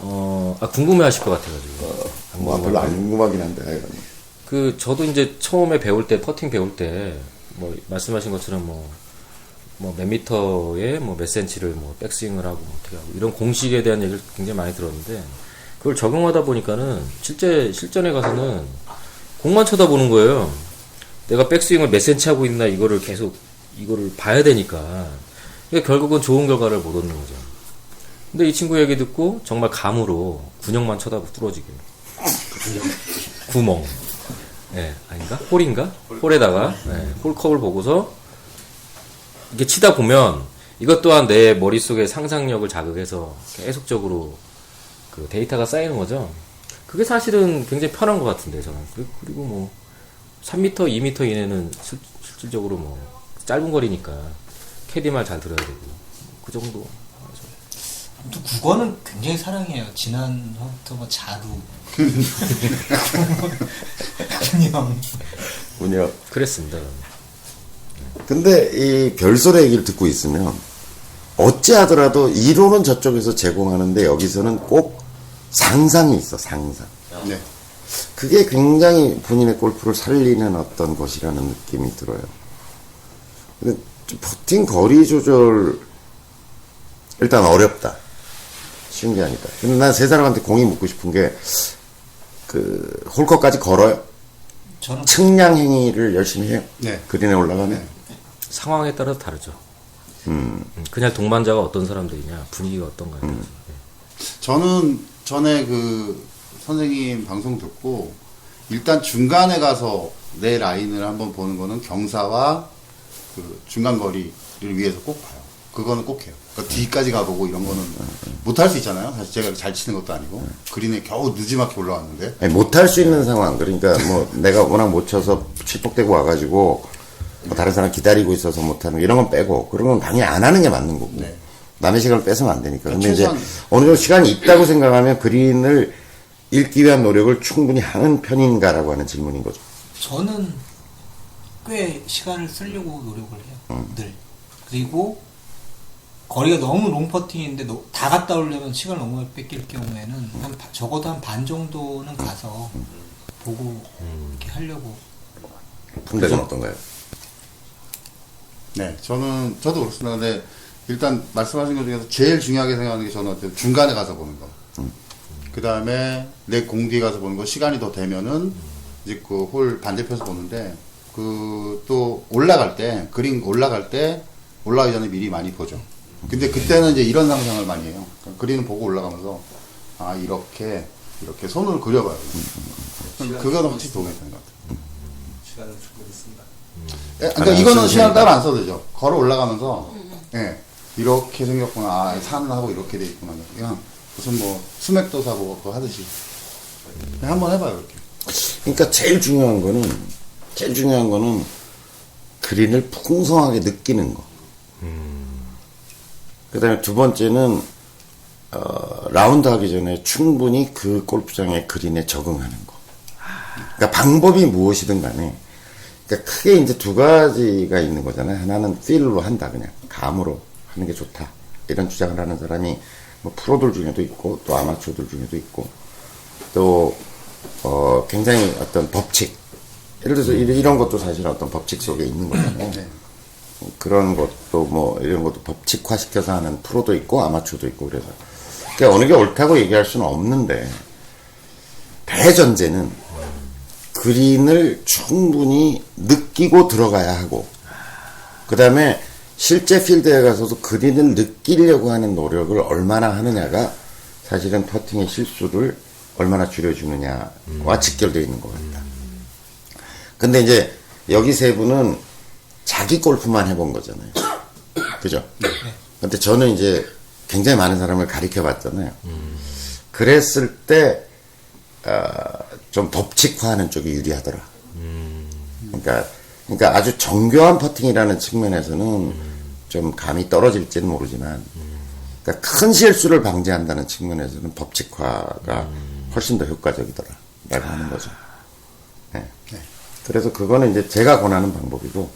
말씀드리면 궁금해하실 것 같아가지고. 뭐 별로 안 궁금하긴 한데. 하여간. 저도 이제 처음에 배울 때 퍼팅 배울 때 뭐 말씀하신 것처럼 뭐 몇 미터에 뭐 몇 센치를 뭐 백스윙을 하고 뭐 어떻게 하고 이런 공식에 대한 얘기를 굉장히 많이 들었는데 그걸 적용하다 보니까는 실전에 가서는 공만 쳐다보는 거예요. 내가 백스윙을 몇 센치 하고 있나 이거를 봐야 되니까 그러니까 결국은 좋은 결과를 못 얻는 거죠. 근데 이 친구 얘기 듣고 정말 감으로 군형만 쳐다보고 뚫어지게. 구멍. 예, 아닌가? 홀인가? 홀에다가, 홀컵을 보고서, 이렇게 치다 보면, 이것 또한 내 머릿속의 상상력을 자극해서 계속적으로 그 데이터가 쌓이는 거죠. 그게 사실은 굉장히 편한 것 같은데, 저는. 그리고 뭐, 3m, 2m 이내는 실질적으로 뭐, 짧은 거리니까, 캐디 말 잘 들어야 되고, 그 정도. 아무튼 국어는 굉장히 사랑해요. 지난번부터 뭐 자루, 그냥 군요. 그랬습니다. 근데 이 별소리 얘기를 듣고 있으면 어찌하더라도 이론은 저쪽에서 제공하는데 여기서는 꼭 상상이 있어, 상상. 네. 그게 굉장히 본인의 골프를 살리는 어떤 것이라는 느낌이 들어요. 근데 퍼팅 거리 조절 일단 어렵다. 쉬운 게 아니다. 근데 난 세 사람한테 공이 묻고 싶은 게 홀컵까지 걸어요. 저는 측량 행위를 열심히 해요. 네. 그린에 올라가면. 상황에 따라서 다르죠. 그냥 동반자가 어떤 사람들이냐, 분위기가 어떤가. 저는 전에 그 선생님 방송 듣고 일단 중간에 가서 내 라인을 한번 보는 거는 경사와 그 중간 거리를 위해서 꼭 봐요. 그거는 꼭 해요. 그러니까 뒤까지 가보고 이런 거는 못 할 수 있잖아요. 사실 제가 잘 치는 것도 아니고 그린에 겨우 느지막히 올라왔는데 아니, 못할 수 있는 상황. 그러니까 뭐 내가 워낙 못 쳐서 칠복대고 와가지고 뭐 다른 사람 기다리고 있어서 못하는 거 이런 건 빼고 그런 건 당연히 안 하는 게 맞는 거고 네. 남의 시간을 뺏으면 안 되니까. 근데 이제 최소한- 어느 정도 시간이 있다고 생각하면 그린을 읽기 위한 노력을 충분히 하는 편인가라고 하는 질문인 거죠. 저는 꽤 시간을 쓰려고 노력을 해요. 늘. 그리고 거리가 너무 롱퍼팅인데 다 갔다 오려면 시간을 너무 뺏길 경우에는 적어도 한 반 정도는 가서 보고 이렇게 하려고. 품대는 어떤가요? 네, 저도 그렇습니다. 근데 일단 말씀하신 것 중에서 제일 중요하게 생각하는 게 저는 어때요? 중간에 가서 보는 거. 그 다음에 내 공 뒤에 가서 보는 거. 시간이 더 되면은 이제 그 홀 반대편에서 보는데 또 올라갈 때 그린 올라갈 때 올라가기 전에 미리 많이 보죠. 근데 그때는 이제 이런 상상을 많이 해요. 그러니까 그린을 보고 올라가면서 이렇게 손으로 그려봐요. 그거는 확실히 도움이 되는 것 같아요. 시간은 충분히 있습니다. 그러니까 이거는 시간 따로 안 써도 되죠. 걸어 올라가면서, 예, 이렇게 생겼구나. 산을 하고 이렇게 돼 있구나. 그냥 무슨 뭐 수맥도 사고 그거 하듯이. 그냥 한번 해봐요, 이렇게. 그러니까 제일 중요한 거는 그린을 풍성하게 느끼는 거. 그 다음에 두 번째는, 라운드 하기 전에 충분히 그 골프장의 그린에 적응하는 거. 그러니까 방법이 무엇이든 간에, 그러니까 크게 이제 두 가지가 있는 거잖아요. 하나는 필로 한다, 그냥. 감으로 하는 게 좋다. 이런 주장을 하는 사람이 뭐 프로들 중에도 있고, 또 아마추어들 중에도 있고, 또, 굉장히 어떤 법칙. 예를 들어서 이런 것도 사실 어떤 법칙 속에 있는 거잖아요. 네. 그런 것도 뭐 이런 것도 법칙화 시켜서 하는 프로도 있고 아마추어도 있고 그래서 그러니까 어느 게 옳다고 얘기할 수는 없는데 대전제는 그린을 충분히 느끼고 들어가야 하고 그 다음에 실제 필드에 가서도 그린을 느끼려고 하는 노력을 얼마나 하느냐가 사실은 퍼팅의 실수를 얼마나 줄여주느냐와 직결되어 있는 것 같다. 근데 이제 여기 세 분은 자기 골프만 해본 거잖아요. 그죠? 근데 저는 이제 굉장히 많은 사람을 가르쳐 봤잖아요. 그랬을 때, 좀 법칙화하는 쪽이 유리하더라. 그러니까 아주 정교한 퍼팅이라는 측면에서는 좀 감이 떨어질지는 모르지만, 그러니까 큰 실수를 방지한다는 측면에서는 법칙화가 훨씬 더 효과적이더라 라고 하는 거죠. 네. 그래서 그거는 이제 제가 권하는 방법이고,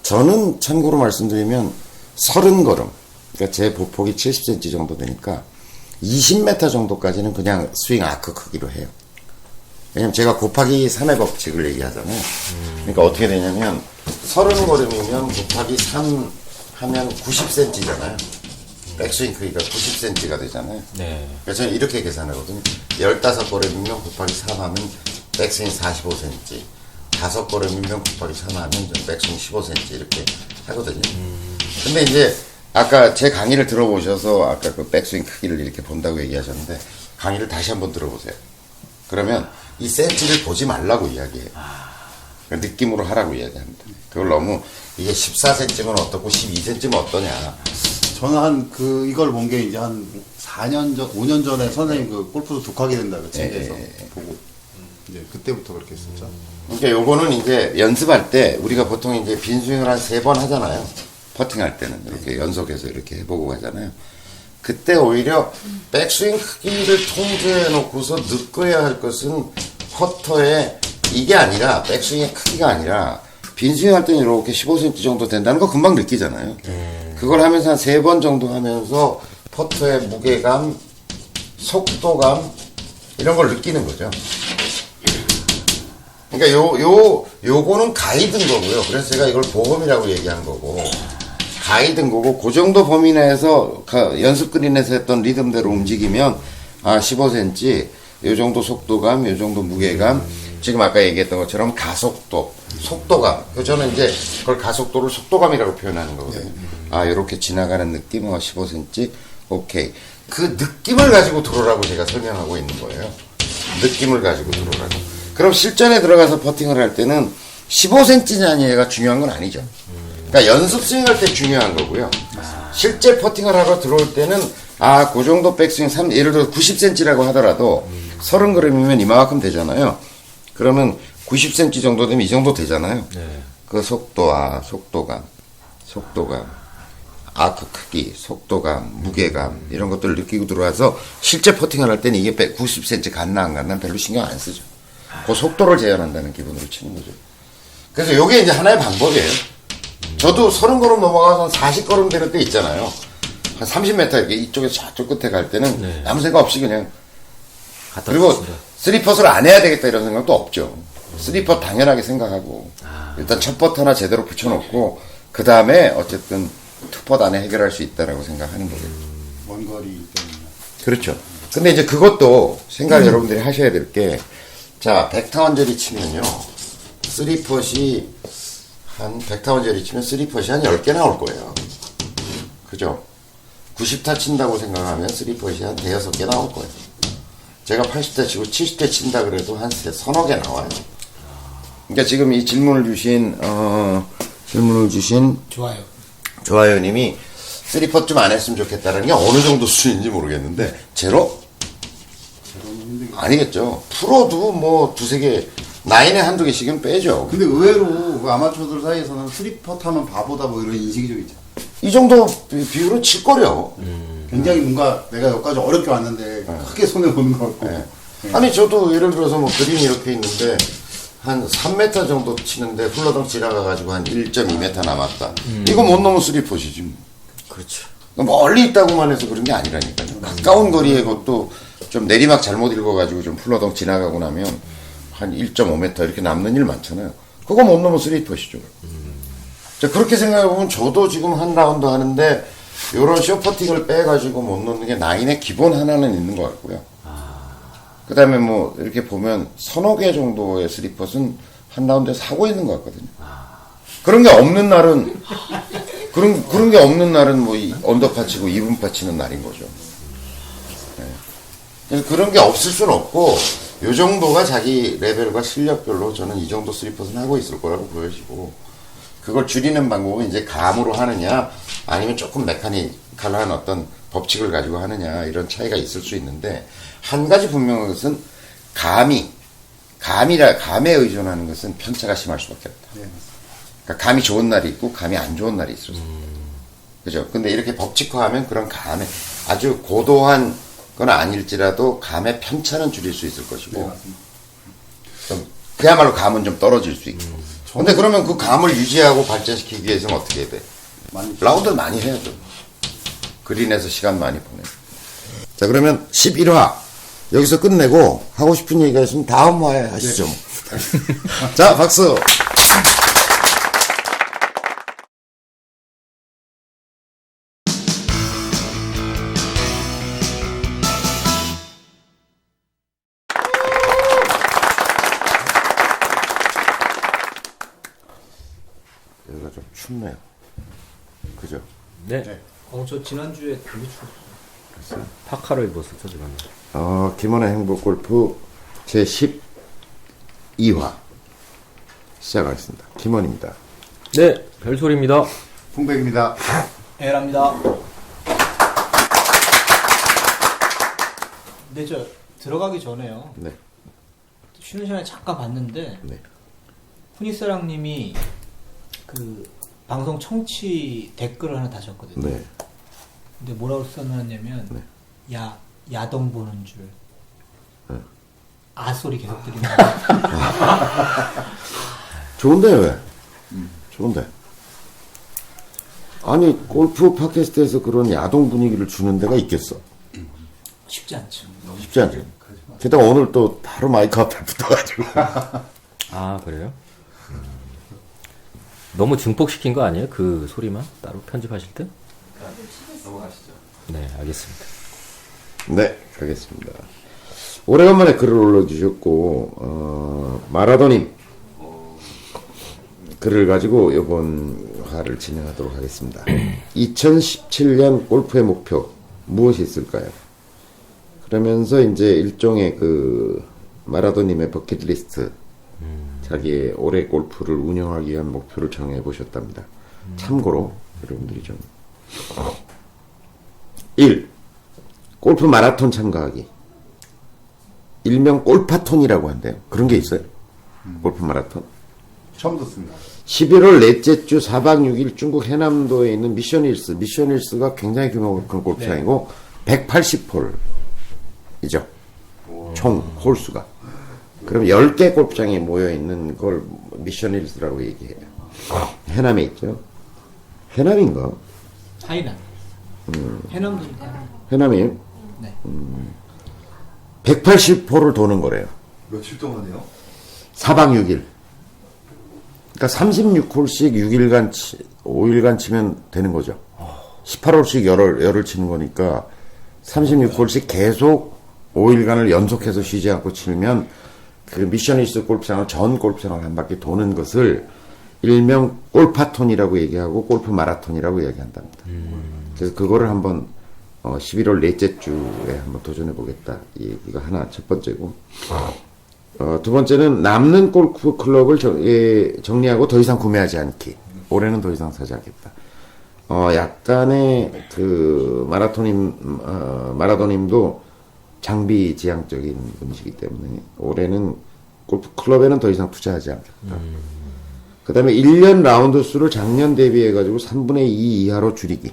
저는 참고로 말씀드리면 30걸음, 그러니까 제 보폭이 70cm 정도 되니까 20m 정도까지는 그냥 스윙 아크 크기로 해요. 왜냐면 제가 곱하기 3의 법칙을 얘기하잖아요. 그러니까 어떻게 되냐면 30걸음이면 곱하기 3 하면 90cm잖아요. 백스윙 크기가 90cm가 되잖아요. 네. 그래서 저는 이렇게 계산하거든요. 15걸음이면 곱하기 3 하면 백스윙 45cm. 5걸음이면 곱하기 3 하면 백스윙 15cm 이렇게 하거든요. 근데 이제 아까 제 강의를 들어보셔서 아까 그 백스윙 크기를 이렇게 본다고 얘기하셨는데 강의를 다시 한번 들어보세요. 그러면 이 센치를 보지 말라고 이야기해요. 느낌으로 하라고 이야기합니다. 그걸 너무 이게 14cm면 어떻고 12cm면 어떠냐. 저는 이걸 본 게 이제 한 4년 전, 5년 전에 선생님 그 골프도 독하게 된다고 책에서 보고 이제 그때부터 그렇게 했었죠. 그러니까 요거는 이제 연습할 때 우리가 보통 이제 빈스윙을 한 3번 하잖아요. 퍼팅할 때는 이렇게 연속해서 이렇게 해보고 가잖아요. 그때 오히려 백스윙 크기를 통제해 놓고서 느껴야 할 것은 퍼터의 이게 아니라 백스윙의 크기가 아니라 빈스윙 할 때는 이렇게 15cm 정도 된다는 거 금방 느끼잖아요. 그걸 하면서 한 3번 정도 하면서 퍼터의 무게감, 속도감 이런 걸 느끼는 거죠. 그러니까 요거는 가이드인 거고요. 그래서 제가 이걸 보험이라고 얘기한 거고, 가이드인 거고, 그 정도 범위 내에서 연습 그린에서 했던 리듬대로 움직이면 15cm, 요 정도 속도감, 요 정도 무게감, 지금 아까 얘기했던 것처럼 가속도, 속도감. 저는 이제 그걸 가속도를 속도감이라고 표현하는 거거든요. 요렇게 지나가는 느낌, 15cm, 오케이. 그 느낌을 가지고 들어오라고 제가 설명하고 있는 거예요. 느낌을 가지고 들어오라고. 그럼 실전에 들어가서 퍼팅을 할 때는 15cm냐가 중요한 건 아니죠. 그러니까 연습 스윙할 때 중요한 거고요. 실제 퍼팅을 하러 들어올 때는 그 정도 백스윙 예를 들어 90cm라고 하더라도 30걸음이면 이만큼 되잖아요. 그러면 90cm 정도 되면 이 정도 되잖아요. 네. 그 속도, 속도감, 아크 크기, 속도감, 무게감 이런 것들을 느끼고 들어와서 실제 퍼팅을 할 때는 이게 90cm 갔나 안 갔나 별로 신경 안 쓰죠. 그 속도를 재현한다는 기분으로 치는 거죠. 그래서 이게 이제 하나의 방법이에요. 저도 30걸음 넘어가서 40걸음 되는 때 있잖아요. 한 30m 이렇게 이쪽에서 저쪽 끝에 갈 때는 아무 생각 없이 그냥 그리고 3펫을 안 해야 되겠다 이런 생각도 없죠. 3펫 당연하게 생각하고 일단 첫 퍼트 하나 제대로 붙여놓고 그 다음에 어쨌든 2펫 안에 해결할 수 있다라고 생각하는 거죠. 먼 거리 때문에. 그렇죠. 근데 이제 그것도 생각 여러분들이 하셔야 될 게, 자, 100타원짜리 치면요, 3펫이 한 100타원짜리 치면 3펫이 한 10개 나올 거예요. 그죠? 90타 친다고 생각하면 3펫이 한 5-6개 나올 거예요. 제가 80대 치고 70대 친다 그래도 한 서너 개 나와요. 그러니까 지금 이 질문을 주신 좋아요. 조하연님이 3펫 좀 안 했으면 좋겠다는 게 어느 정도 수준인지 모르겠는데, 제로? 아니겠죠. 프로도 뭐 2-3개, 나인에 1-2개씩은 빼죠. 근데 의외로 그 아마추어들 사이에서는 3펫 하면 바보다 뭐 이런 인식이 좀 있죠. 이 정도 비율은 칠거려. 굉장히 뭔가 내가 여기까지 어렵게 왔는데 크게 손해보는 것 같고. 아니, 저도 예를 들어서 뭐 그림이 이렇게 있는데, 한 3m 정도 치는데 훌러덩 지나가가지고 한 1.2m 남았다. 이거 못 넘으면 3펫이지. 그렇죠. 멀리 있다고만 해서 그런 게 아니라니까요. 가까운 거리에 그것도 좀 내리막 잘못 읽어가지고 좀 훌러덩 지나가고 나면 한 1.5m 이렇게 남는 일 많잖아요. 그거 못 넘으면 3펫이죠. 자, 그렇게 생각해보면 저도 지금 한 라운드 하는데 요런 쇼퍼팅을 빼가지고 못 넣는 게 나인의 기본 하나는 있는 것 같고요. 그 다음에 뭐 이렇게 보면 서너 개 정도의 3펫은 한 라운드에 사고 있는 것 같거든요. 그런 게 없는 날은 그런 게 없는 날은 뭐 언더파 치고 2분파 치는 날인 거죠. 네. 그래서 그런 게 없을 수는 없고, 요 정도가 자기 레벨과 실력별로 저는 이 정도 3펫은 하고 있을 거라고 보여지고, 그걸 줄이는 방법은 이제 감으로 하느냐 아니면 조금 메카니컬한 어떤 법칙을 가지고 하느냐 이런 차이가 있을 수 있는데, 한 가지 분명한 것은 감이 감에 의존하는 것은 편차가 심할 수밖에 없다. 네, 맞습니다. 그러니까 감이 좋은 날이 있고 감이 안 좋은 날이 있어서. 그죠? 근데 이렇게 법칙화하면 그런 감에 아주 고도한 건 아닐지라도 감의 편차는 줄일 수 있을 것이고, 네, 맞습니다. 좀 그야말로 감은 좀 떨어질 수 있고. 근데 그러면 그 감을 유지하고 발전시키기 위해서는 어떻게 해야 돼? 많이 라운드 많이 해야죠. 그린에서 시간 많이 보내. 자, 그러면 11화 여기서 끝내고 하고 싶은 얘기가 있으면 다음 화에 하시죠. 뭐. 자, 박수. 여기가 좀 춥네요. 그죠? 네. 네. 저 지난주에 되게 추웠어요. 파카를 입었었죠, 지금. 김원의 행복골프 제12화 시작하겠습니다. 김원입니다. 네, 별소리입니다. 풍백입니다. 에라입니다. 근데 저 들어가기 전에요. 네. 쉬는 시간에 잠깐 봤는데 네. 후니스랑님이 그 방송 청취 댓글을 하나 다셨거든요. 네. 근데 뭐라고 써놨냐면 네. 야동 보는 줄. 네. 소리 계속 들리는 좋은데 왜? 좋은데. 아니 골프 팟캐스트에서 그런 야동 분위기를 주는 데가 있겠어? 쉽지 않죠. 쉽지 않죠. 게다가 오늘 또 바로 마이크 앞에 붙어가지고. 아, 그래요? 너무 증폭시킨 거 아니에요? 그 소리만 따로 편집하실 때? 넘어가시죠. 네, 알겠습니다. 네, 가겠습니다. 오래간만에 글을 올려주셨고 마라도님 글을 가지고 이번 화를 진행하도록 하겠습니다. 2017년 골프의 목표 무엇이 있을까요? 그러면서 이제 일종의 그 마라도님의 버킷리스트 자기의 올해 골프를 운영하기 위한 목표를 정해 보셨답니다. 참고로 여러분들이 좀 1. 골프 마라톤 참가하기. 일명 골파톤이라고 한대요. 그런 게 있어요. 골프 마라톤. 처음 듣습니다. 11월 넷째 주 4박 6일 중국 해남도에 있는 미션힐스. 미션힐스가 굉장히 규모가 큰 골프장이고 180홀이죠. 총 홀수가. 그럼 10개 골프장이 모여있는 걸 미션힐스라고 얘기해요. 해남에 있죠. 해남인가? 하이난. 해남도 해남이 네. 180홀을 도는 거래요. 며칠 동안이요? 4박 6일. 그러니까 36홀씩 6일간, 5일간 치면 되는 거죠. 18홀씩 열을 치는 거니까 36홀씩 계속 5일간을 연속해서 쉬지 않고 치면 그 미션힐스 골프장을 전 골프장을 한 바퀴 도는 것을 일명 골파톤이라고 얘기하고 골프 마라톤이라고 얘기한답니다. 그래서 그거를 한번 11월 넷째 주에 한번 도전해 보겠다. 이 얘기가 하나 첫 번째고. 두 번째는 남는 골프 클럽을 정리하고 더 이상 구매하지 않기. 올해는 더 이상 사지 않겠다. 약간의 그 마라도님도 장비 지향적인 분이시기 때문에 올해는 골프 클럽에는 더 이상 투자하지 않겠다. 그 다음에 1년 라운드 수를 작년 대비해가지고 3분의 2 이하로 줄이기.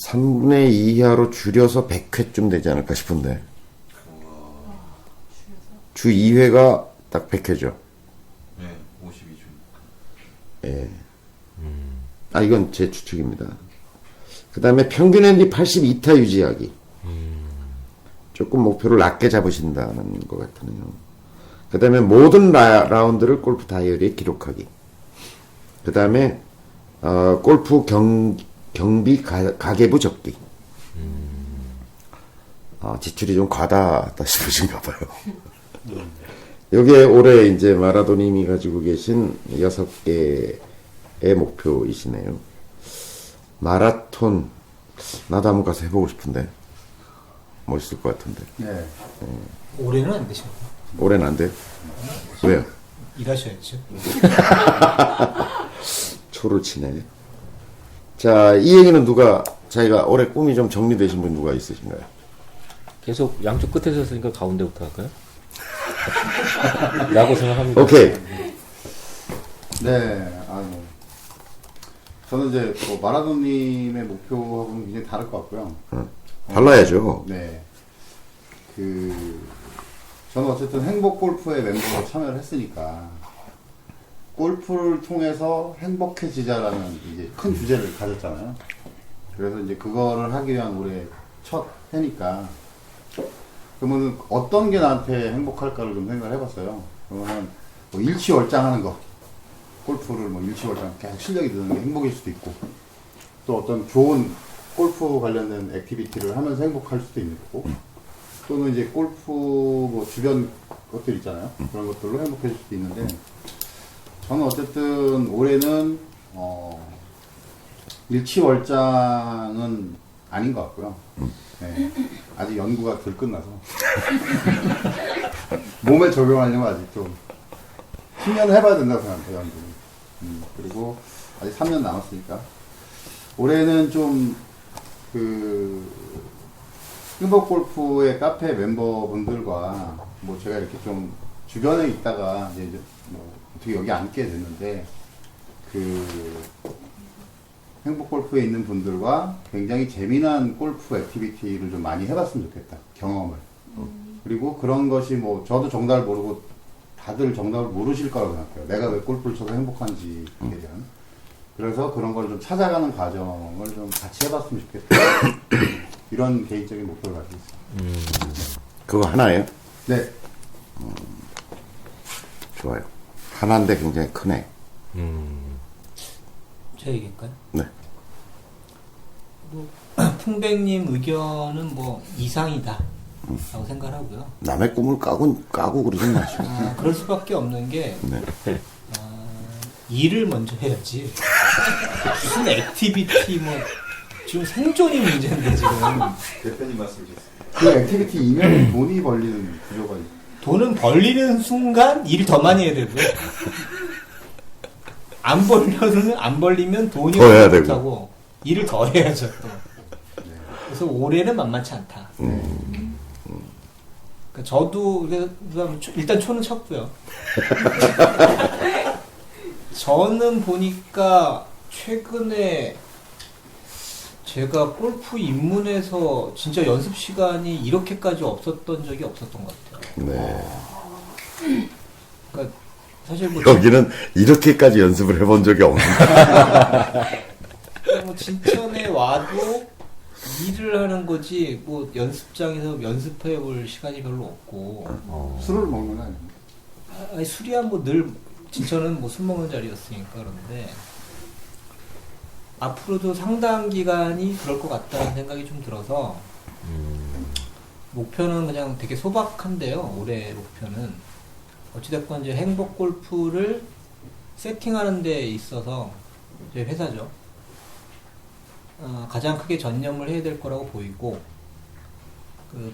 3분의 2 이하로 줄여서 100회쯤 되지 않을까 싶은데. 주 2회가 딱 100회죠. 네, 52주. 예. 이건 제 추측입니다. 그 다음에 평균 핸디 82타 유지하기. 조금 목표를 낮게 잡으신다는 것 같으네요. 그 다음에 모든 라운드를 골프 다이어리에 기록하기. 그 다음에 골프 경비 가계부 적기. 지출이 좀 과다하다 싶으신가 봐요. 여기에 올해 이제 마라도님이 가지고 계신 6개의 목표이시네요. 마라톤, 나도 한번 가서 해보고 싶은데. 멋있을 것 같은데. 네. 올해는 안 되십니다. 올해는 안 돼요? 왜요? 일하셔야죠. 초를 치네. 자, 이 얘기는 누가, 자기가 올해 꿈이 좀 정리되신 분 누가 있으신가요? 계속 양쪽 끝에서 했으니까 가운데부터 할까요? 라고 생각합니다. 오케이. 네, 저는 이제 뭐 마라도님의 목표하고는 굉장히 다를 것 같고요. 달라야죠. 네. 저는 어쨌든 행복 골프의 멤버로 참여를 했으니까, 골프를 통해서 행복해지자라는 이제 큰 주제를 가졌잖아요. 그래서 이제 그거를 하기 위한 올해 첫 해니까, 그러면 어떤 게 나한테 행복할까를 좀 생각을 해봤어요. 그러면 뭐 일취월장하는 거, 골프를 뭐 일취월장 계속 실력이 느는 게 행복일 수도 있고, 또 어떤 좋은 골프 관련된 액티비티를 하면서 행복할 수도 있는 거고, 또는 이제 골프 뭐 주변 것들 있잖아요. 그런 것들로 행복해질 수도 있는데, 저는 어쨌든 올해는 일취월장은 아닌 것 같고요. 네, 아직 연구가 덜 끝나서 몸에 적용하려면 아직 좀 10년 해봐야 된다고 생각해요. 연구는. 그리고 아직 3년 남았으니까 올해는 좀 행복골프의 카페 멤버분들과 뭐 제가 이렇게 좀 주변에 있다가 이제 뭐 어떻게 여기 앉게 됐는데, 행복골프에 있는 분들과 굉장히 재미난 골프 액티비티를 좀 많이 해봤으면 좋겠다. 경험을. 그리고 그런 것이 뭐 저도 정답을 모르고 다들 정답을 모르실 거라고 생각해요. 내가 왜 골프를 쳐서 행복한지에 대한. 그래서 그런 걸 좀 찾아가는 과정을 좀 같이 해봤으면 좋겠다. 이런 개인적인 목표를 가지고 있습니다. 그거 하나예요? 네. 좋아요. 하나인데 굉장히 크네. 제 얘기일까요? 네. 풍백님 의견은 뭐 이상이다 라고 생각하고요. 남의 꿈을 까고 그러지 마시고. 그럴 수밖에 없는 게 네. 일을 먼저 해야지. 무슨 액티비티 뭐 지금 생존이 문제인데 지금 대표님 말씀 주세요. 그 액티비티 이면 돈이 벌리는 구조가 있어요. 돈은 벌리는 순간 일을 더 많이 해야 되고요. 안 벌리면 돈이 더 해야 되고. 못하고 일을 더 해야죠 또. 그래서 올해는 만만치 않다. 그러니까 저도 일단 초는 쳤고요. 저는 보니까 최근에 제가 골프 입문해서 진짜 연습 시간이 이렇게까지 없었던 적이 없었던 것 같아요. 네. 그러니까 사실 뭐 여기는 이렇게까지 연습을 해본 적이 없는데. 뭐 진천에 와도 일을 하는 거지 뭐 연습장에서 연습해 볼 시간이 별로 없고 술을 먹는 거 아니에요? 아니 술이야 뭐 늘 진천은 뭐 술 먹는 자리였으니까. 그런데 앞으로도 상당 기간이 그럴 것 같다는 생각이 좀 들어서 목표는 그냥 되게 소박한데요. 올해 목표는 어찌됐건 이제 행복 골프를 세팅하는 데 있어서 저희 회사죠. 가장 크게 전념을 해야 될 거라고 보이고,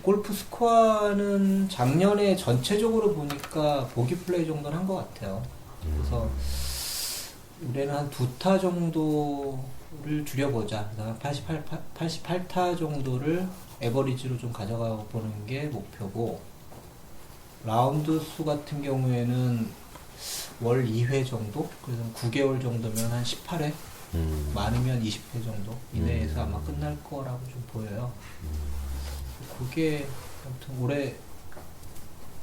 골프 스코어는 작년에 전체적으로 보니까 보기 플레이 정도는 한 것 같아요. 그래서 올해는 한 2타 정도를 줄여보자. 88타 정도를 에버리지로 좀 가져가 보는 게 목표고, 라운드 수 같은 경우에는 월 2회 정도? 그래서 9개월 정도면 한 18회? 많으면 20회 정도 이내에서 아마 끝날 거라고 좀 보여요. 그게 아무튼 올해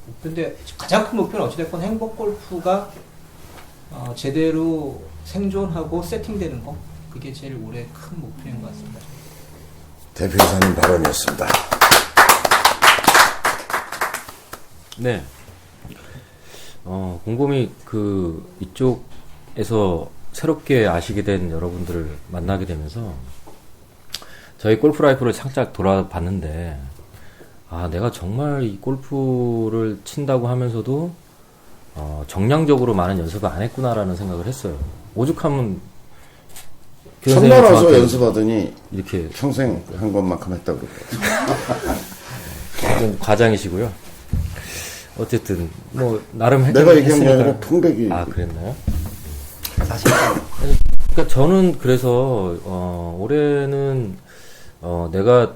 목표인데, 가장 큰 목표는 어찌됐건 행복 골프가 제대로 생존하고 세팅되는 거, 그게 제일 올해 큰 목표인 것 같습니다. 대표이사님 발언이었습니다. 네. 곰곰이 이쪽에서 새롭게 아시게 된 여러분들을 만나게 되면서 저희 골프 라이프를 살짝 돌아봤는데, 내가 정말 이 골프를 친다고 하면서도 정량적으로 많은 연습을 안 했구나라는 생각을 했어요. 오죽하면 처음 와서 연습하더니 이렇게 평생 한 것만큼 했다고 그러더라고요. 좀 과장이시고요. 어쨌든 뭐 나름 내가 얘기한 게 했으니까. 아니라 풍백이. 그랬나요? 그러니까 저는 그래서 올해는 내가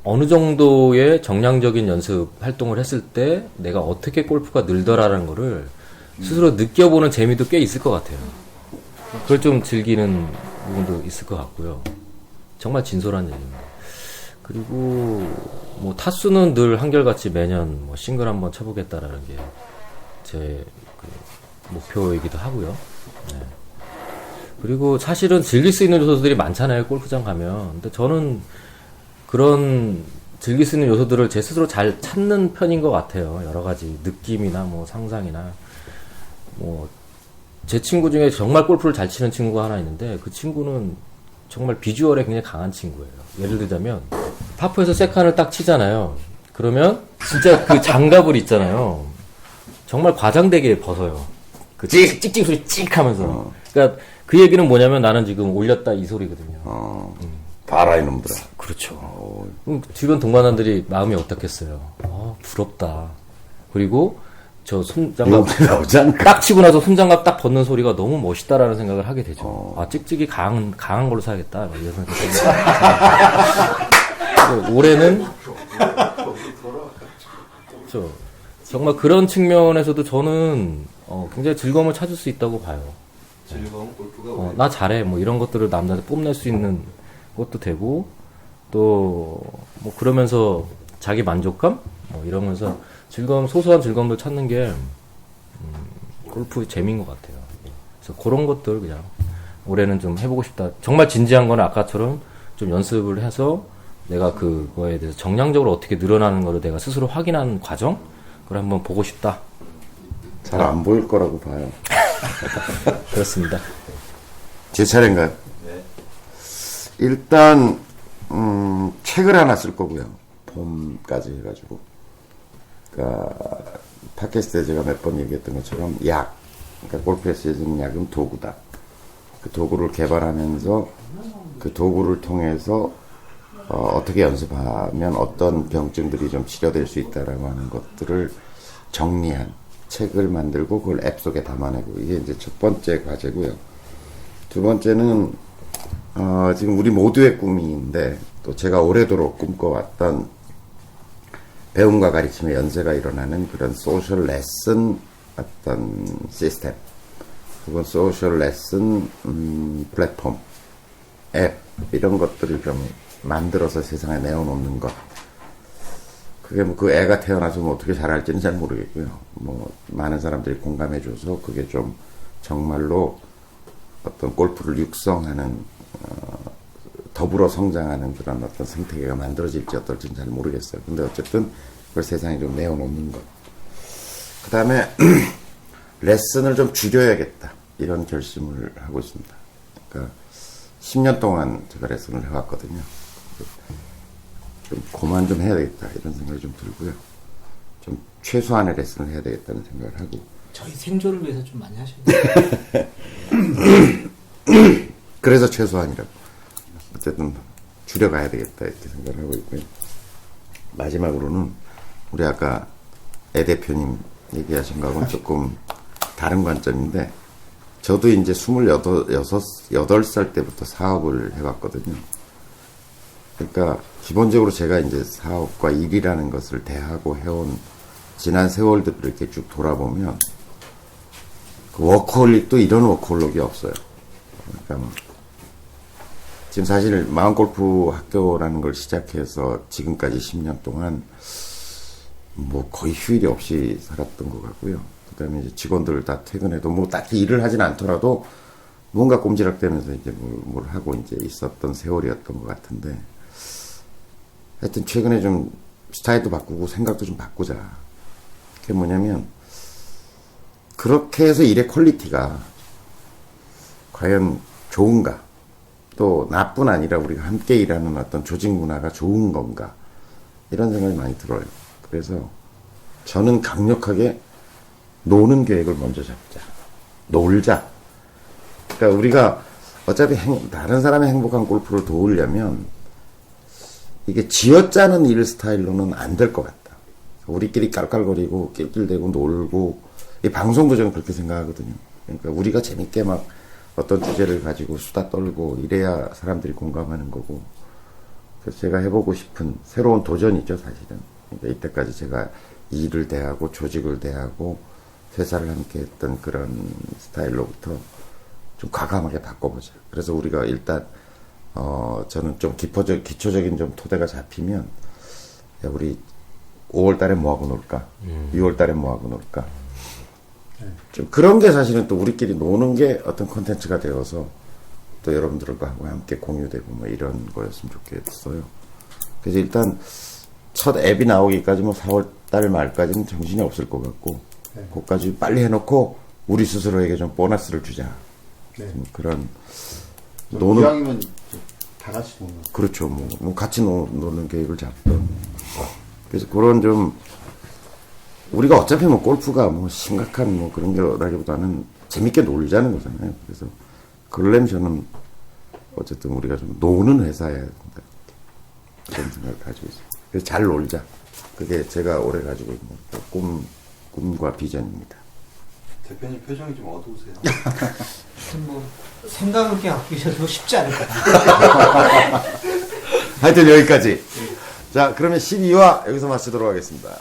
어느 정도의 정량적인 연습 활동을 했을 때 내가 어떻게 골프가 늘더라라는 거를 스스로 느껴보는 재미도 꽤 있을 것 같아요. 그걸 좀 즐기는 부분도 있을 것 같고요. 정말 진솔한 얘기입니다. 그리고 뭐 타수는 늘 한결같이 매년 뭐 싱글 한번 쳐보겠다라는 게 제 목표이기도 하고요. 네. 그리고 사실은 즐길 수 있는 요소들이 많잖아요. 골프장 가면. 근데 저는 그런 즐길 수 있는 요소들을 제 스스로 잘 찾는 편인 것 같아요. 여러 가지 느낌이나 뭐 상상이나 뭐 제 친구 중에 정말 골프를 잘 치는 친구가 하나 있는데 그 친구는 정말 비주얼에 굉장히 강한 친구예요. 예를 들자면 파포에서 세컨을 딱 치잖아요. 그러면 진짜 그 장갑을 있잖아요. 정말 과장되게 벗어요. 그 찍찍 소리 찍 하면서. 그러니까 그 얘기는 뭐냐면 나는 지금 올렸다 이 소리거든요. 봐라 이놈들아. 그렇죠. 주변 동반자들이 마음이 어떻겠어요. 부럽다. 그리고 저 손장갑 나오지 않을까? 딱 치고 나서 손장갑 딱 벗는 소리가 너무 멋있다라는 생각을 하게 되죠. 찍찍이 강한 걸로 사야겠다. 막 이런 생각. 올해는 그렇죠. 정말 그런 측면에서도 저는 굉장히 즐거움을 찾을 수 있다고 봐요. 즐거운 골프가 나 잘해. 뭐 이런 것들을 남자한테 뽐낼 수 있는 것도 되고 또 뭐 그러면서 자기 만족감 뭐 이러면서 즐거움 소소한 즐거움을 찾는 게 골프 재미인 것 같아요. 그래서 그런 것들 그냥 올해는 좀 해보고 싶다. 정말 진지한 건 아까처럼 좀 연습을 해서 내가 그거에 대해서 정량적으로 어떻게 늘어나는 거를 내가 스스로 확인하는 과정 그걸 한번 보고 싶다. 잘 안 보일 거라고 봐요. 그렇습니다. 제 차례인가요? 일단 책을 하나 쓸 거고요. 봄까지 해가지고. 그러니까 팟캐스트에 제가 몇 번 얘기했던 것처럼 약, 그러니까 골프에서 쓰는 약은 도구다. 그 도구를 개발하면서 그 도구를 통해서 어떻게 연습하면 어떤 병증들이 좀 치료될 수 있다라고 하는 것들을 정리한 책을 만들고 그걸 앱 속에 담아내고 이게 이제 첫 번째 과제고요. 두 번째는 지금 우리 모두의 꿈인데 또 제가 오래도록 꿈꿔왔던 배움과 가르침의 연쇄가 일어나는 그런 소셜 레슨 어떤 시스템 혹은 소셜 레슨 플랫폼 앱 이런 것들을 좀 만들어서 세상에 내어놓는 것 그게 뭐 그 애가 태어나서 뭐 어떻게 잘할지는 잘 모르겠고요. 뭐 많은 사람들이 공감해줘서 그게 좀 정말로 어떤 골프를 육성하는 더불어 성장하는 그런 어떤 생태계가 만들어질지 어떨지는 잘 모르겠어요. 근데 어쨌든 그걸 세상에 좀 내어놓는 것. 그 다음에 레슨을 좀 줄여야겠다. 이런 결심을 하고 있습니다. 그러니까 10년 동안 제가 레슨을 해왔거든요. 좀 그만 좀 해야 되겠다. 이런 생각이 좀 들고요. 좀 최소한의 레슨을 해야 되겠다는 생각을 하고. 저희 생존을 위해서 좀 많이 하셔야 돼요. 그래서 최소한이라고. 어쨌든 줄여가야 되겠다 이렇게 생각을 하고 있고요. 마지막으로는 우리 아까 애 대표님 얘기하신 거하고는 조금 다른 관점인데 저도 이제 8살 때부터 사업을 해왔거든요. 그러니까 기본적으로 제가 이제 사업과 일이라는 것을 대하고 해온 지난 세월들을 이렇게 쭉 돌아보면 그 워커홀릭도 이런 워커홀릭이 없어요. 그러니까 지금 사실 마음골프 학교라는 걸 시작해서 지금까지 10년 동안 뭐 거의 휴일이 없이 살았던 것 같고요. 그 다음에 이제 직원들 다 퇴근해도 뭐 딱히 일을 하진 않더라도 뭔가 꼼지락대면서 이제 뭘 하고 이제 있었던 세월이었던 것 같은데 하여튼 최근에 좀 스타일도 바꾸고 생각도 좀 바꾸자. 그게 뭐냐면 그렇게 해서 일의 퀄리티가 과연 좋은가? 또 나뿐 아니라 우리가 함께 일하는 어떤 조직 문화가 좋은 건가? 이런 생각이 많이 들어요. 그래서 저는 강력하게 노는 계획을 먼저 잡자. 놀자. 그러니까 우리가 어차피 다른 사람의 행복한 골프를 도우려면 이게 쥐어짜는 일 스타일로는 안 될 것 같다. 우리끼리 깔깔거리고 낄낄대고 놀고 이 방송도 저는 그렇게 생각하거든요. 그러니까 우리가 재밌게 막 어떤 주제를 가지고 수다 떨고 이래야 사람들이 공감하는 거고 그래서 제가 해보고 싶은 새로운 도전이죠, 사실은. 그러니까 이때까지 제가 일을 대하고 조직을 대하고 회사를 함께 했던 그런 스타일로부터 좀 과감하게 바꿔보자. 그래서 우리가 일단 저는 좀 기초적인 좀 토대가 잡히면 야, 우리 5월 달에 뭐하고 놀까? 6월 달에 뭐하고 놀까? 좀 그런 게 사실은 또 우리끼리 노는 게 어떤 콘텐츠가 되어서 또 여러분들과 함께 공유되고 뭐 이런 거였으면 좋겠어요. 그래서 일단 첫 앱이 나오기까지 뭐 4월 달 말까지는 정신이 없을 것 같고 그것까지 빨리 해놓고 우리 스스로에게 좀 보너스를 주자. 좀 그런 노는 이왕이면 다 같이 보는 거. 그렇죠. 뭐 같이 노는 계획을 잡던. 그래서 그런 좀 우리가 어차피 뭐 골프가 뭐 심각한 뭐 그런 거라기보다는 재밌게 놀자는 거잖아요. 그래서 그러려면 저는 어쨌든 우리가 좀 노는 회사여야 된다. 그런 생각을 가지고 있어요. 그래서 잘 놀자. 그게 제가 올해 가지고 있는 꿈과 비전입니다. 대표님 표정이 좀 어두우세요. 뭐 생각을 이렇게 갖고 계셔도 쉽지 않을 것 같아요. 하여튼 여기까지. 자, 그러면 12화 여기서 마치도록 하겠습니다.